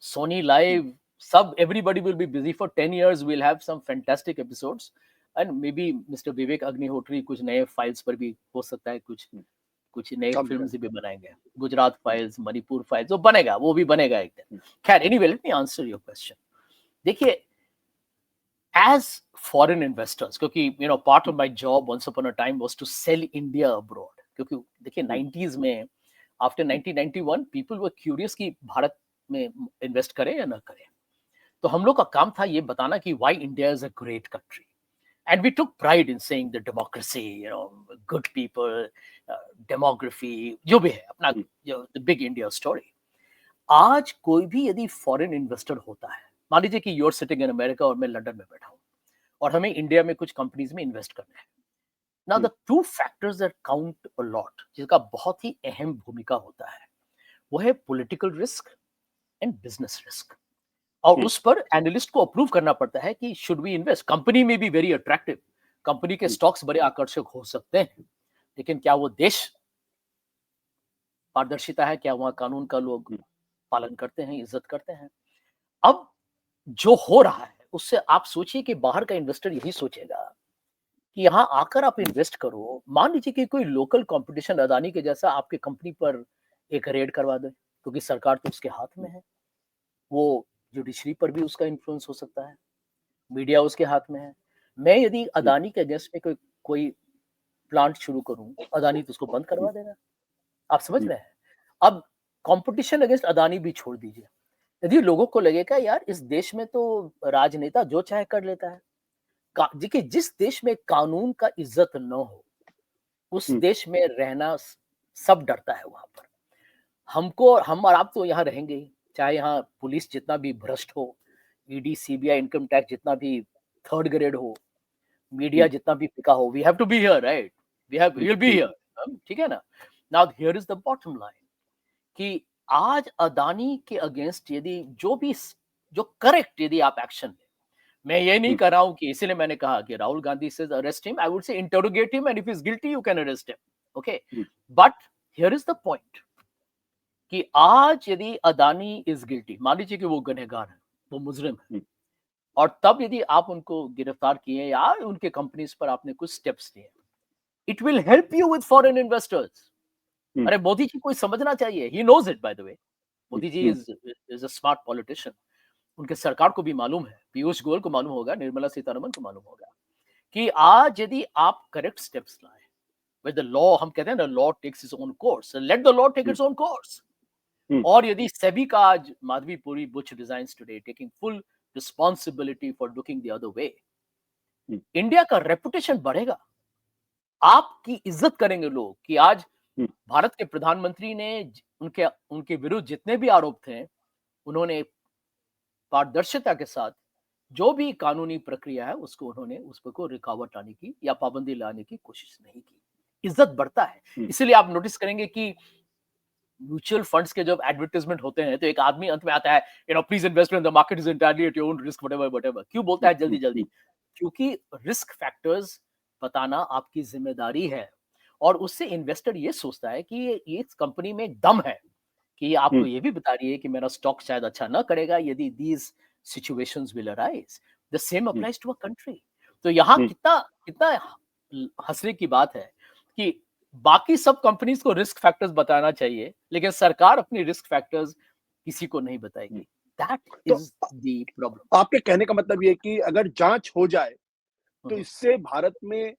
C: सोनी लाइव, सब everybody will be busy for 10 years. We'll have some fantastic episodes and maybe Mr. Vivek Agnihotri कुछ नए फाइल्स पर भी हो सकता है, कुछ नए फिल्म्स भी बनाएंगे, गुजरात फाइल्स, मणिपुर फाइल्स, वो बनेगा, वो भी बनेगा एक दिन। खैर, anyway, let me answer your question. देखिए, एज फॉरेन इन्वेस्टर्स, क्योंकि part of my job once upon a time was to sell India abroad, क्योंकि देखिए 90s में, आफ्टर 1991 पीपल वर क्यूरियस कि भारत में इन्वेस्ट करें या ना करें। तो हम लोग का काम था ये बताना कि why India is a great country, and we took pride in saying the democracy, good people, demography, जो भी है अपना जो the big India story। आज कोई भी यदि फॉरेन इन्वेस्टर होता है, मान लीजिए कि you're sitting in America और मैं लंदन में बैठा हूँ, और हमें इंडिया में कुछ कंपनीज में इन्वेस्ट करना है। Now the two factors that count a lot, जिसका बहुत ही अहम भूमिका होता है, वो है political risk and business risk. और उस पर एनालिस्ट को अप्रूव करना पड़ता है कि शुड वी इन्वेस्ट। कंपनी में भी वेरी अट्रैक्टिव, कंपनी के स्टॉक्स बड़े आकर्षक हो सकते हैं, लेकिन क्या वो देश पारदर्शिता है, क्या वहां कानून का लोग पालन करते हैं, इज्जत करते हैं? अब जो हो रहा है उससे आप सोचिए कि बाहर का इन्वेस्टर यही सोचेगा कि यहाँ आकर आप इन्वेस्ट करो। मान लीजिए कि कोई लोकल कंपटीशन अदानी के जैसा आपके कंपनी पर एक रेड करवा दे, क्योंकि सरकार तो उसके हाथ में है, वो जुडिशरी पर भी उसका इन्फ्लुएंस हो सकता है, मीडिया उसके हाथ में है। मैं यदि अदानी के अगेंस्ट में कोई प्लांट शुरू करूं, अदानी तो उसको बंद करवा देगा। आप समझ रहे हैं? अब कंपटीशन अगेंस्ट अदानी भी छोड़ दीजिए, यदि लोगों को लगेगा यार इस देश में तो राजनेता जो चाहे कर लेता है, देखिए जिस देश में कानून का इज्जत न हो, उस देश में रहना सब डरता है वहां पर। हम और आप तो यहाँ रहेंगे ही, चाहे यहाँ पुलिस जितना भी भ्रष्ट हो, ईडी, सीबीआई, इनकम टैक्स जितना भी थर्ड ग्रेड हो, मीडिया जितना भी पिका हो, we have to be here, right? We will be here, ठीक है ना? Now here is the bottom line कि आज अदानी के अगेंस्ट यदि जो करेक्ट यदि आप एक्शन लें, मैं ये नहीं कर रहा हूं कि, इसीलिए मैंने कहा कि राहुल गांधी से arrest him, I would say interrogate him, and if is guilty you can arrest him, okay? But here is the point कि आज यदि अदानी इज गिल्टी, मान लीजिए कि वो गुनहगार है, वो मुजरिम है, और तब यदि आप उनको गिरफ्तार किए या उनके कंपनीज पर आपने कुछ स्टेप्स लिए, it will help you with foreign investors. अरे मोदी जी को समझना चाहिए, he knows it, by the way. Modi ji is a smart politician, उनके सरकार को भी मालूम है, पीयूष गोयल को मालूम होगा, निर्मला सीतारमन को मालूम होगा कि आज यदि आप करेक्ट स्टेप्स लाए विद द लॉ, हम कहते हैं ना, law takes its own course, let the law take its own course. और यदि सेबी का आज Madhabi Puri Buch resigns today, taking full responsibility for looking the other way, India का रेपुटेशन बढ़ेगा, आपकी इज्जत करेंगे लोग कि आज भारत के प्रधानमंत्री ने उनके उनके विरुद्ध जितने भी आरोप थे, उन्होंने पारदर्शिता के साथ जो भी कानूनी प्रक्रिया है उसको उन्होंने उस पर को रुकावट लाने की या पाबंदी लाने की कोशिश नहीं की। इज्जत बढ़ता है। इसीलिए आप नोटिस करेंगे कि म्यूचुअल फंड्स के जब एडवर्टाइजमेंट होते हैं तो एक आदमी अंत में आता है, please invest in the market is entirely at your own risk whatever. क्यों बोलता है जल्दी जल्दी? क्योंकि रिस्क फैक्टर्स बताना आपकी जिम्मेदारी है और उससे इन्वेस्टर ये सोचता है कि ये इस कंपनी में दम है कि ये आपको ये भी बता रही है कि मेरा स्टॉक शायद अच्छा ना करेगा यदि these situations will arise. The same applies to a country. तो यहाँ कितना कितना हंसने की बात है कि बाकी सब कंपनीज को रिस्क फैक्टर्स बताना चाहिए लेकिन सरकार अपनी रिस्क फैक्टर्स किसी को नहीं बताएगी। That is the problem.
B: आपके कहने का मतलब ये कि अगर जांच हो जाए तो इससे भारत में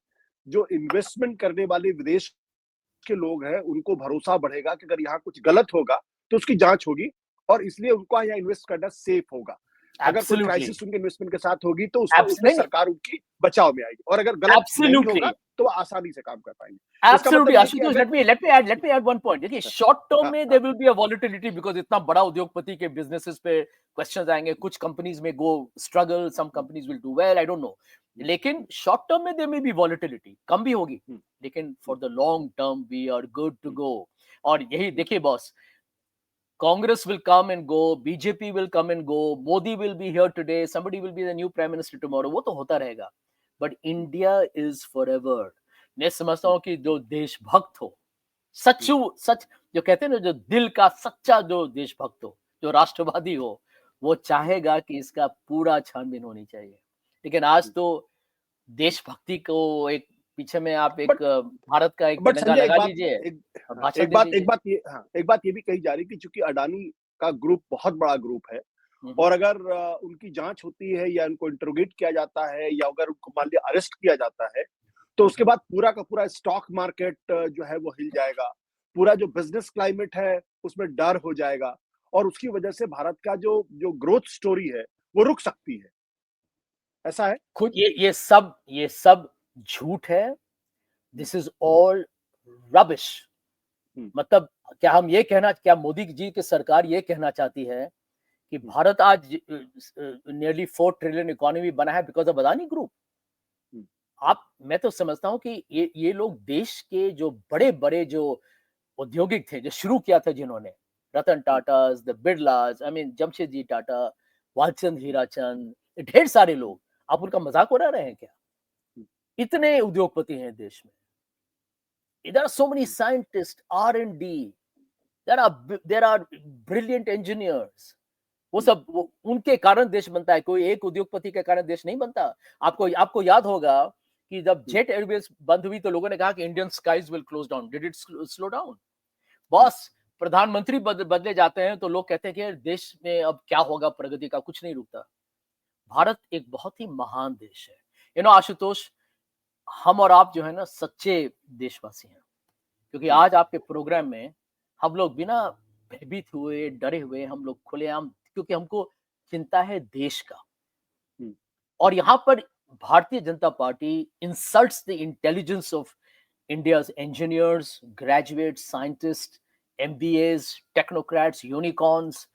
B: जो इन्वेस्टमेंट करने वाले विदेश के लोग हैं उनको भरोसा बढ़ेगा कि अगर यहाँ कुछ गलत होगा तो उसकी जांच होगी और इसलिए उनको यहाँ इन्वेस्ट करना सेफ होगा। अगर कोई क्राइसिस उनके इन्वेस्टमेंट के साथ होगी तो उसमें सरकार उनकी बचाव में आएगी और अगर गलत नहीं होगा तो आसानी से काम कर पाएंगे।
C: Absolutely, Ashutosh, let me add one point. देखिए, शॉर्ट टर्म में there will be a volatility because इतना बड़ा उद्योगपति के बिजनेसेस पे क्वेश्चंस आएंगे। कुछ कंपनीज में go struggle, some companies will do well, I don't know. लेकिन शॉर्ट टर्म में there may be volatility, कम भी होगी, लेकिन for the long term we are good to go. और यही देखिए boss, Congress will come and go, BJP will come and go, Modi will be here today, somebody will be the new prime minister tomorrow. वो तो होता रहेगा, but India is forever. मैं समझता हूँ कि जो देशभक्त हो, सच जो कहते हैं ना, जो दिल का सच्चा जो देशभक्त हो, जो राष्ट्रवादी हो, वो चाहेगा कि इसका पूरा छानबीन होनी चाहिए। लेकिन आज तो देशभक्ति को एक पीछे में आप एक भारत का एक तिरंगा लगा लीजिए,
B: एक बात ये भी कही जा रही कि चूंकि अडानी का ग्रुप बहुत बड़ा ग्रुप है और अगर उनकी जांच होती है या उनको इंटरोगेट किया जाता है या अगर उनको मान लिया अरेस्ट किया जाता है तो उसके बाद पूरा का पूरा स्टॉक मार्केट जो है वो हिल जाएगा, पूरा जो बिजनेस क्लाइमेट है उसमें डर हो जाएगा और उसकी वजह से भारत का जो ग्रोथ स्टोरी है वो रुक सकती है। ऐसा है?
C: खुद ये सब झूठ है। This is all rubbish. मतलब क्या मोदी जी की सरकार ये कहना चाहती है कि भारत आज नियरली 4 ट्रिलियन इकोनॉमी बना है बिकॉज ऑफ अदानी ग्रुप? मैं तो समझता हूं कि ये लोग देश के जो बड़े जो औद्योगिक थे, जो शुरू किया था जिन्होंने, रतन टाटा, द बिरलास, जमशेदजी टाटा, वालचंद हीराचंद, ढेर सारे लोग, आप उनका मजाक उड़ा रहे हैं क्या? इतने उद्योगपति हैं देश में। There are so many scientists, R&D, there are brilliant engineers. वो उनके कारण देश बनता है, कोई एक उद्योगपति के कारण देश नहीं बनता। आपको याद होगा कि जब जेट एयरवेज बंद हुई तो लोगों ने कहा कि Indian skies will close down. Did it slow down? Boss, प्रधानमंत्री बदले जाते हैं तो लोग कहते हैं कि देश में अब क्या होगा, प्रगति का कुछ नहीं रुकता। भारत एक बहुत ही महान देश है। आशुतोष, हम और आप जो है ना सच्चे देशवासी हैं, क्योंकि आज आपके प्रोग्राम में हम लोग बिना भयभीत हुए, डरे हुए, हम लोग खुलेआम, क्योंकि हमको चिंता है देश का। और यहाँ पर Bharatiya Janata party insults the intelligence of India's engineers, graduate scientist, MBAs, technocrats, unicorns,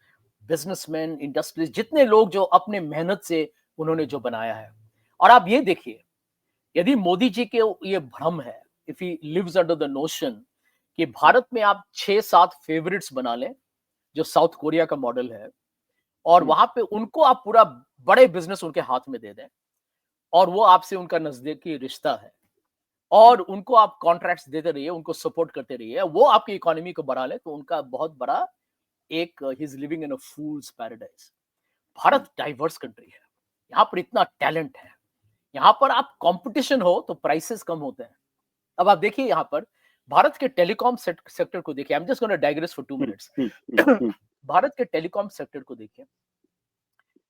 C: businessman, industries, जितने लोग जो अपने मेहनत से उन्होंने जो बनाया है। और आप ये देखिए, यदि मोदी जी के ये भ्रम है, if he lives under the notion कि भारत में आप 6-7 फेवरेट्स बना लें, जो साउथ कोरिया का मॉडल है, और वहां पे उनको आप पूरा बड़े बिजनेस उनके हाथ में दे दें और वो आपसे उनका नजदीकी रिश्ता है और उनको आप कॉन्ट्रैक्ट्स देते रहिए, उनको सपोर्ट करते रहिए, वो आपकी इकोनॉमी को बढ़ा ले, तो उनका बहुत बड़ा एक he is living in a fools paradise. Bharat diverse country है, यहाँ पर इतना टैलेंट है, यहाँ पर आप कंपटीशन हो तो प्राइसेस कम होते हैं। अब आप देखिए यहाँ पर भारत के टेलीकॉम सेक्टर को देखिए। I am just gonna digress for 2 minutes. Bharat के टेलीकॉम सेक्टर को देखिए,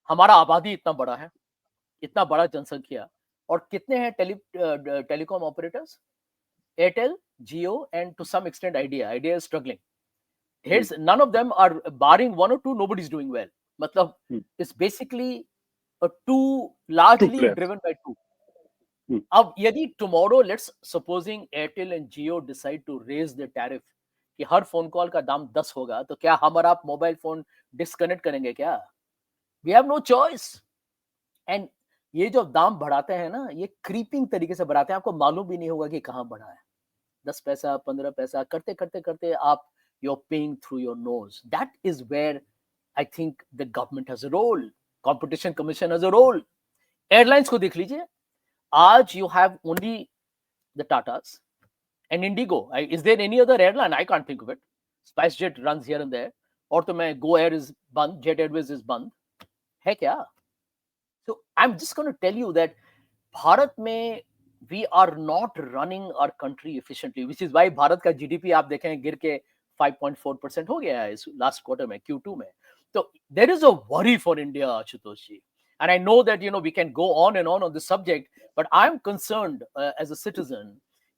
C: हमारा आबादी इतना बड़ा है, इतना बड़ा जनसंख्या, और कितने हैं telecom operators? Airtel, Jio and to some extent Idea is struggling. None of them are, barring 1 or 2, nobody's doing well. मतलब it's basically a two largely driven by two. अब यदि tomorrow let's supposing Airtel and Jio decide to raise the tariff कि हर phone call का दाम 10 होगा, तो क्या हम और आप मोबाइल फोन डिस्कनेक्ट करेंगे क्या? We have no choice. And ये जो दाम बढ़ाते हैं ना, ये क्रीपिंग तरीके से बढ़ाते हैं, आपको मालूम भी नहीं होगा कि कहाँ बढ़ा है। 10 पैसा 15 पैसा करते करते करते आप you are paying through your nose. That is where I think the government has a role, competition commission has a role. Airlines को देख लीजिए, आज you have only the Tatas and Indigo. Is there any other airline? I can't think of it. SpiceJet runs here and there. और तो मैं Go Air is बंद, Jet Airways is बंद है क्या? So I'm just going to tell you that Bharat में we are not running our country efficiently, which is why Bharat का GDP आप देखें गिर के 5.4% हो गया है इस लास्ट क्वार्टर में, Q2 में। तो there is a worry for India, Ashutosh ji. And I know that we can go on and on this subject, but I'm concerned as a citizen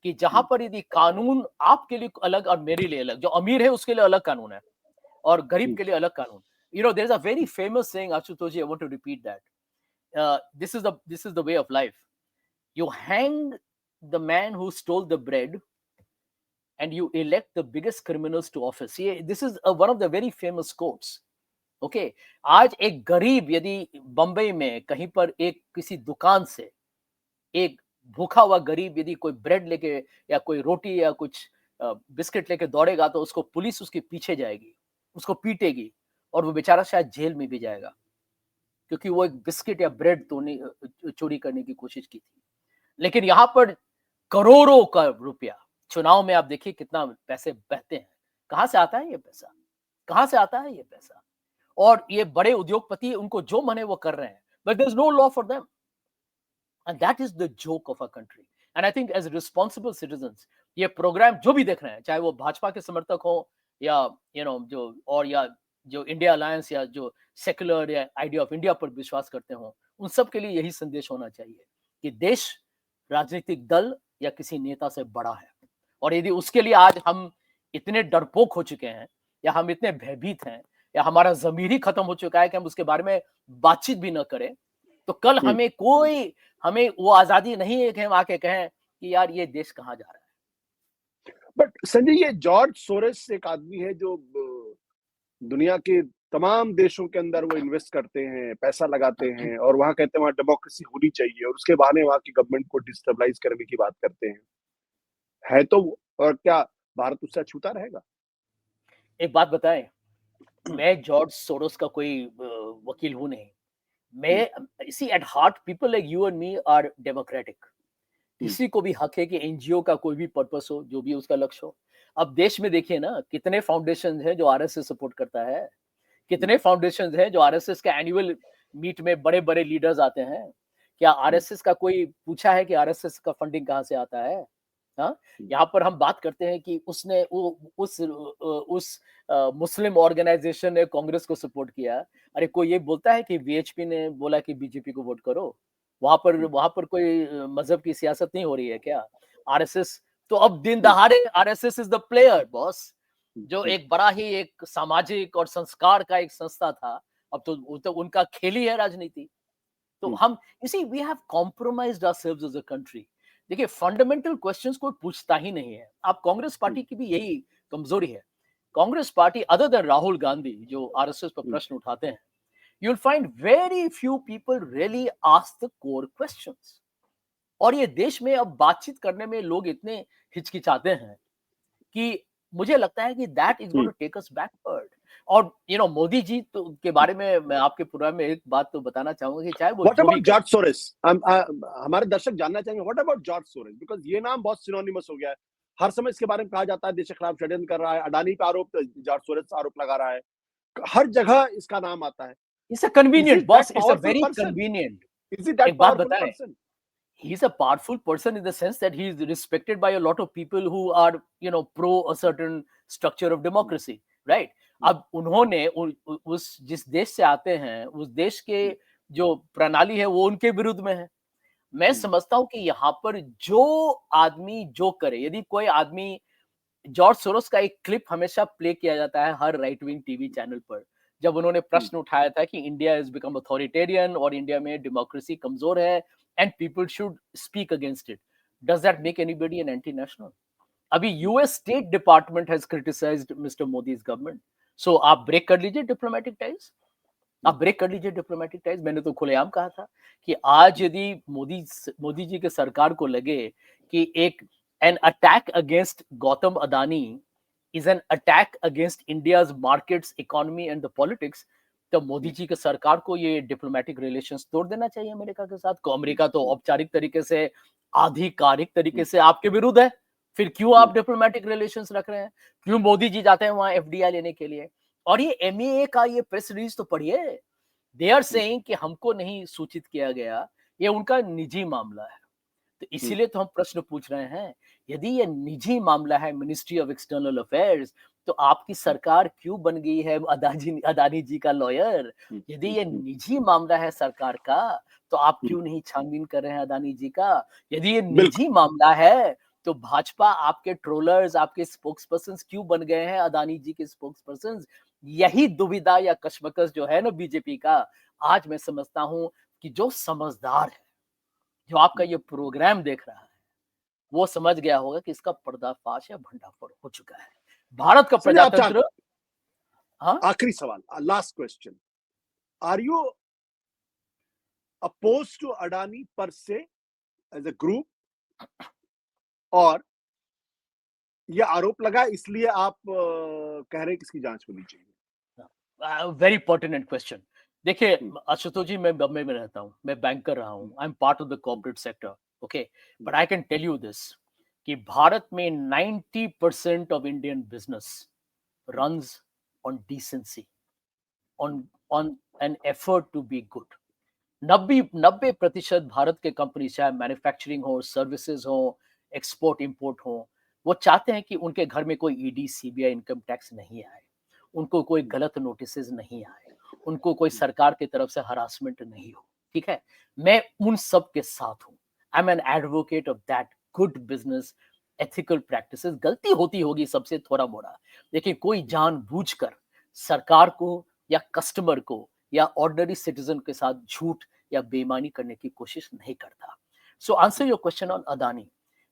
C: कि जहां पर यदि कानून आपके लिए अलग और मेरे लिए अलग, जो अमीर है उसके लिए अलग कानून है और गरीब के लिए अलग कानून। there is a very famous saying, Ashutosh ji, I want to repeat that. This is the way of life. You hang the man who stole the bread and you elect the biggest criminals to office. This is one of the very famous quotes. Okay, आज एक गरीब यदि बंबई में कहीं पर एक किसी दुकान से एक भूखा हुआ गरीब यदि कोई ब्रेड लेके या कोई रोटी या कुछ बिस्किट लेके दौड़ेगा, तो उसको पुलिस उसके पीछे जाएगी, उसको पीटेगी और वो बेचारा शायद जेल में भी जाएगा, क्योंकि वो एक बिस्किट या ब्रेड चोरी करने की कोशिश की थी। लेकिन यहाँ पर करोड़ों का रुपया चुनाव में आप देखिए कितना पैसे बहते हैं। कहां से आता है ये पैसा? कहां से आता है ये पैसा? और ये बड़े उद्योगपति उनको जो मने वो कर रहे हैं, but there is no law for them, and that is the joke of our country. And I think as responsible citizens, ये प्रोग्राम जो भी देख रहे हैं, चाहे वो भाजपा के समर्थक हो या जो और या जो इंडिया अलायंस या जो सेक्युलर या आइडिया ऑफ इंडिया पर विश्वास करते हो, उन सब के लिए यही संदेश होना चाहिए कि देश राजनीतिक दल या किसी नेता से बड़ा है। और यदि उसके लिए आज हम इतने डरपोक हो चुके हैं या हम इतने भयभीत हैं या हमारा ज़मीर ही खत्म हो चुका है कि हम उसके बारे में बातचीत भी न करें, तो कल हमें वो आजादी नहीं है कि हम आके कहें कि यार ये देश कहाँ जा रहा है।
B: बट संजय, ये जॉर्ज सोरेस एक आदमी है जो दुनिया के तमाम देशों के अंदर वो इन्वेस्ट करते हैं, पैसा लगाते हैं और वहां कहते हैं वहां डेमोक्रेसी होनी चाहिए और उसके बहाने वहां की गवर्नमेंट को डिस्टेबलाइज करने की बात करते हैं। है तो, और क्या भारत उससे अछूता रहेगा?
C: एक बात बताएं, मैं जॉर्ज सोरोस का कोई वकील हूं नहीं। मैं see at heart people like you and me are democratic. किसी को भी हक है कि एनजीओ का कोई भी पर्पस हो, जो भी उसका लक्ष्य हो। अब देश में देखिए ना, कितने फाउंडेशन हैं जो आरएसएस सपोर्ट करता है, कितने फाउंडेशन हैं जो आरएसएस के एनुअल मीट में बड़े बड़े लीडर्स आते हैं। क्या आरएसएस का कोई पूछा है कि आरएसएस का फंडिंग कहाँ से आता है? हाँ, यहाँ पर हम बात करते हैं कि उसने उस मुस्लिम ऑर्गेनाइजेशन ने कांग्रेस को सपोर्ट किया। अरे कोई ये बोलता है कि वीएचपी ने बोला कि बीजेपी को वोट करो? वहां पर कोई मजहब की सियासत नहीं हो रही है क्या? आरएसएस तो अब दिन दहाड़े RSS is the player boss, जो एक बड़ा ही एक सामाजिक और संस्कार का एक संस्था था, अब तो उनका खेल ही है राजनीति। तो हम we have compromised ourselves as a country. देखिए, फंडामेंटल क्वेश्चंस कोई पूछता ही नहीं है। आप कांग्रेस पार्टी की भी यही कमजोरी है। Congress party other than Rahul Gandhi जो आरएसएस पर प्रश्न उठाते हैं, you'll find very few people really ask the core questions. और ये देश में अब बातचीत करने में लोग इतने हिचकिचाते हैं कि मुझे लगता है कि that is going to take us backward. और मोदी जी तो के बारे में मैं आपके प्रोग्राम में एक बात तो बताना चाहूंगा कि चाहे वो
B: What about जॉर्ज सोरेस? हमारे दर्शक जानना चाहेंगे what about George Soros, because ये नाम बहुत सिनोनिमस हो गया है। हर समय इसके बारे में कहा जाता है देश के खिलाफ षड्यंत्र कर रहा है, अडानी पे आरोप, जॉर्ज सोरेस आरोप लगा रहा है, हर जगह इसका नाम आता है।
C: It's a convenient boss. It's a very convenient.
B: Is he that powerful person?
C: He's a powerful person in the sense that he is respected by a lot of people who are, pro a certain structure of democracy, right? अब उन्होंने उस जिस देश से आते हैं, उस देश के जो प्रणाली है वो उनके विरुद्ध में है। मैं समझता हूँ कि यहाँ पर जो आदमी जो करे, यदि कोई आदमी, जॉर्ज सोरोस का एक क्लिप हमेशा प्ले किया जाता है हर राइट विंग टीवी चैनल पर, जब उन्होंने प्रश्न उठाया था कि इंडिया इज बिकम अथॉरिटेरियन और इंडिया में डेमोक्रेसी कमजोर है, and people should speak against it. Does that make anybody an anti-national? अभी US state department has criticised mister Modi's government. So आप ब्रेक कर लीजिए डिप्लोमेटिक टाइज, आप ब्रेक कर लीजिए डिप्लोमेटिक टाइज. मैंने तो खुलेआम कहा था कि आज यदि मोदी जी के सरकार को लगे कि एक an attack against Gautam Adani is an attack against India's markets, economy and the politics, तो मोदी जी के सरकार को ये डिप्लोमेटिक रिलेशंस तोड़ देना चाहिए अमेरिका के साथ. अमेरिका तो औपचारिक तरीके से, आधिकारिक तरीके से आपके विरुद्ध है. फिर क्यों आप डिप्लोमेटिक रिलेशंस रख रहे हैं? क्यों मोदी जी जाते हैं वहां एफडीआई लेने के लिए? और ये एमईए का ये प्रेस रिलीज तो पढ़िए. दे आर सेइंग कि हमको नहीं सूचित किया गया, ये उनका निजी मामला है. तो इसीलिए तो हम प्रश्न पूछ रहे हैं, यदि ये निजी मामला है मिनिस्ट्री ऑफ एक्सटर्नल अफेयर्स, तो आपकी सरकार क्यों बन गई है अदानी जी का लॉयर? यदि ये निजी मामला है सरकार का, तो आप क्यों नहीं छानबीन कर रहे हैं अदानी जी का? यदि ये निजी मामला है, तो भाजपा आपके ट्रोलर्स, आपके स्पोक्स पर्सन क्यों बन गए हैं अदानी जी के स्पोक्स पर्सन? यही दुविधा या कशमकश जो है ना बीजेपी का, आज मैं समझता हूं कि जो समझदार है, जो आपका ये प्रोग्राम देख रहा है, वो समझ गया होगा कि इसका पर्दाफाश या भंडाफोड़ हो चुका है. भारत का प्रजातंत्र. हाँ,
B: आखिरी सवाल, last question, are you opposed to Adani per se as a group, और ये आरोप लगा इसलिए आप कह रहे हैं कि इसकी जांच होनी चाहिए?
C: Very pertinent question. देखिए आशुतोष जी, मैं बॉम्बे में रहता हूँ, मैं बैंकर रहा हूँ, I am part of the corporate sector, okay, but I can tell you this कि भारत में 90% of Indian business runs on decency, on an effort to be good. 90% भारत के कंपनी, चाहे मैन्युफैक्चरिंग हो, सर्विसेज हो, एक्सपोर्ट इंपोर्ट हो, वो चाहते हैं कि उनके घर में कोई ईडी, सीबीआई, इनकम टैक्स नहीं आए, उनको कोई गलत नोटिस नहीं आए, उनको कोई सरकार की तरफ से हरासमेंट नहीं हो. ठीक है, मैं उन सब के साथ हूं. I am an advocate of that good business ethical practices. गलती होती होगी सबसे थोड़ा मोड़ा, लेकिन कोई जानबूझकर सरकार को या कस्टमर को या ऑर्डिनरी सिटीजन के साथ झूठ या बेईमानी करने की कोशिश नहीं करता. So answer your question on Adani.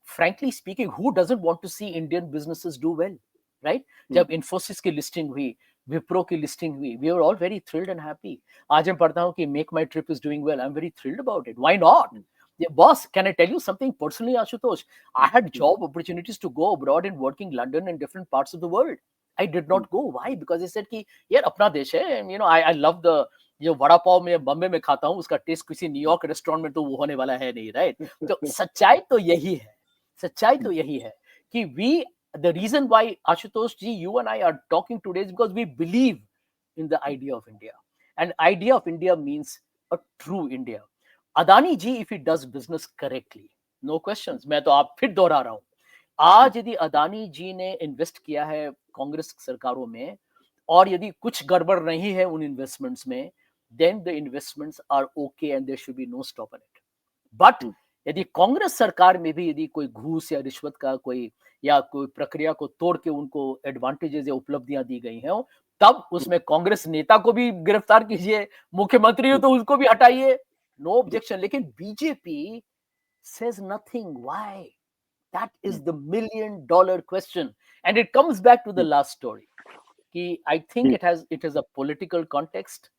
C: frankly speaking, who doesn't want to see Indian businesses do well, right? जब Infosys की लिस्टिंग हुई, विप्रो की लिस्टिंग हुई, we were all very thrilled and happy. आज मैं पढ़ता हूँ कि Make My Trip is doing well. I'm very thrilled about it. Why not? Yeah, boss, can I tell you something personally, Ashutosh? I had job opportunities to go abroad and work in London and different parts of the world. I did not go. Why? Because I said कि यार अपना देश है. You know, I love the जो वड़ा पाव मैं बम्बे में खाता हूँ, उसका टेस्ट किसी न्यूयॉर्क रेस्टोरेंट में तो वो होने वाला है नहीं, राइट? तो सच्चाई तो यही है. सच्चाई तो यही है कि the reason why Ashutosh ji, you and I are talking today is because we believe in the idea of India, and idea of India means a true India. Adani ji, if he does business correctly, no questions. मैं तो आप फिर दोहरा रहा हूँ, आज यदि अदानी जी ने इन्वेस्ट किया है कांग्रेस सरकारों में, और यदि कुछ गड़बड़ नहीं है उन इन्वेस्टमेंट्स में, then the investments are okay and there should be no stop on it. But यदि कांग्रेस सरकार में भी यदि कोई घूस या रिश्वत का कोई या कोई प्रक्रिया को तोड़ के उनको एडवांटेजेस या उपलब्धियां दी गई हैं, तब उसमें कांग्रेस नेता को भी गिरफ्तार कीजिए, मुख्यमंत्री हो तो उसको भी हटाइए, नो ऑब्जेक्शन. लेकिन BJP says nothing. Why? That is the $1 million question, and it comes back to the last story कि I think it has a political context.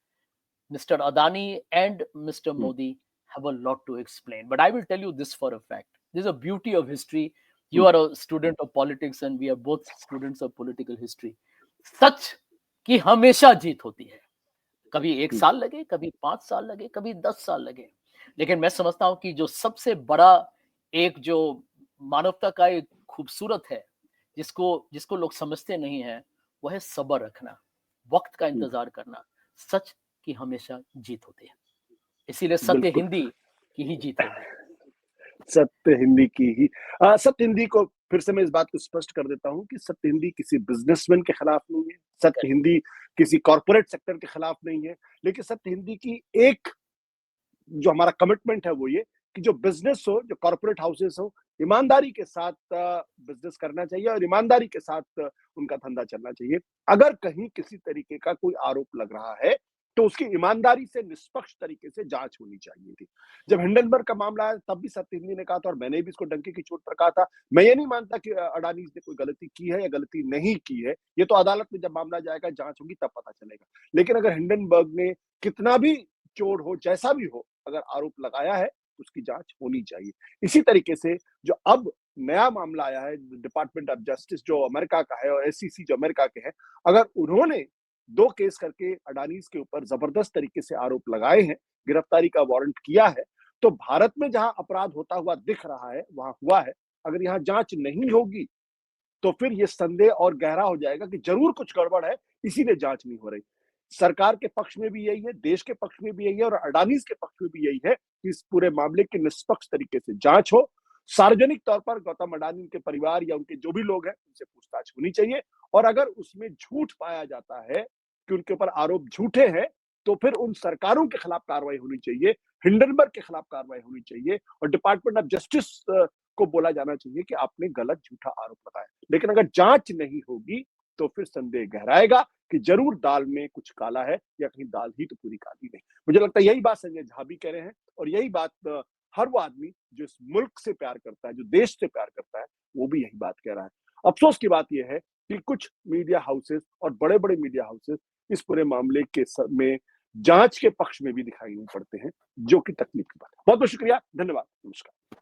C: Mr. Adani and Mr. Modi have a lot to explain. But I will tell you this for a fact. There's a beauty of history. You are a student of politics and we are both students of political history. सच कि हमेशा जीत होती है. कभी 1 साल लगे, कभी 5 साल लगे, कभी 10 साल लगे. लेकिन मैं समझता हूं कि जो सबसे बड़ा एक जो मानवता का एक खूबसूरत है, जिसको लोग समझते नहीं है, वो है सब्र रखना, वक्त का इंतजार करना. सच की हमेशा जीत होती है. इसीलिए सत्य हिंदी की ही जीत होगी.
B: सत्य हिंदी की ही. सत्य हिंदी को फिर से मैं इस बात को स्पष्ट कर देता हूं कि सत्य हिंदी किसी बिजनेसमैन के खिलाफ नहीं है, सत्य हिंदी किसी कॉर्पोरेट सेक्टर के खिलाफ नहीं है, लेकिन सत्य हिंदी की एक जो हमारा कमिटमेंट है वो ये कि जो बिजनेस हो, जो कॉर्पोरेट हाउसेस हो, ईमानदारी के साथ बिजनेस करना चाहिए और ईमानदारी के साथ उनका धंधा चलना चाहिए. अगर कहीं किसी तरीके का कोई आरोप लग रहा है तो उसकी ईमानदारी से निष्पक्ष तरीके से जांच होनी चाहिए थी। जब हिंडनबर्ग का मामला आया तब भी सत्य हिंदी ने कहा था और मैंने भी इसको डंके की चोट पर कहा था, मैं ये नहीं मानता कि अडानी ने कोई गलती की है या गलती नहीं की है। ये तो अदालत में जब मामला जाएगा, जांच होगी तब पता चलेगा। लेकिन अगर हिंडनबर्ग ने कितना भी चोर हो, जैसा भी हो, अगर आरोप लगाया है तो उसकी जांच होनी चाहिए। इसी तरीके से जो अब नया मामला आया है डिपार्टमेंट ऑफ जस्टिस जो अमेरिका का है और एसईसी जो अमेरिका के हैं, अगर उन्होंने 2 केस करके अडानीज के ऊपर जबरदस्त तरीके से आरोप लगाए हैं, गिरफ्तारी का वारंट किया है, तो भारत में जहां अपराध होता हुआ दिख रहा है, वहां हुआ है। अगर यहां जांच नहीं होगी, तो फिर ये संदेह और गहरा हो जाएगा कि जरूर कुछ गड़बड़ है, इसीलिए जांच नहीं हो रही। सरकार के पक्ष में भी यही है, देश के पक्ष में भी यही है और अडानीज के पक्ष में भी यही है कि इस पूरे मामले की निष्पक्ष तरीके से जांच हो। सार्वजनिक तौर पर गौतम अडानी के परिवार या उनके जो भी लोग हैं, उनसे पूछताछ होनी चाहिए और अगर उसमें झूठ पाया जाता है कि उनके ऊपर आरोप झूठे हैं, तो फिर उन सरकारों के खिलाफ कार्रवाई होनी चाहिए, हिंडनबर्ग के खिलाफ कार्रवाई होनी चाहिए और डिपार्टमेंट ऑफ जस्टिस को बोला जाना चाहिए कि आपने गलत झूठा आरोप लगाया। लेकिन अगर जांच नहीं होगी, तो फिर संदेह गहराएगा कि जरूर दाल में कुछ काला है या कहीं दाल ही तो पूरी काली नहीं। मुझे लगता है यही बात संजय झा भी कह रहे हैं और यही बात हर वो आदमी जो इस मुल्क से प्यार करता है, जो देश से प्यार करता है, वो भी यही बात कह रहा है। अफसोस की बात यह है कि कुछ मीडिया हाउसेस और बड़े-बड़े मीडिया हाउसेस इस पूरे मामले के में जांच के पक्ष में भी दिखाई नहीं पड़ते हैं, जो कि तकलीफ की बात है। बहुत-बहुत शुक्रिया, धन्यवाद, नमस्कार।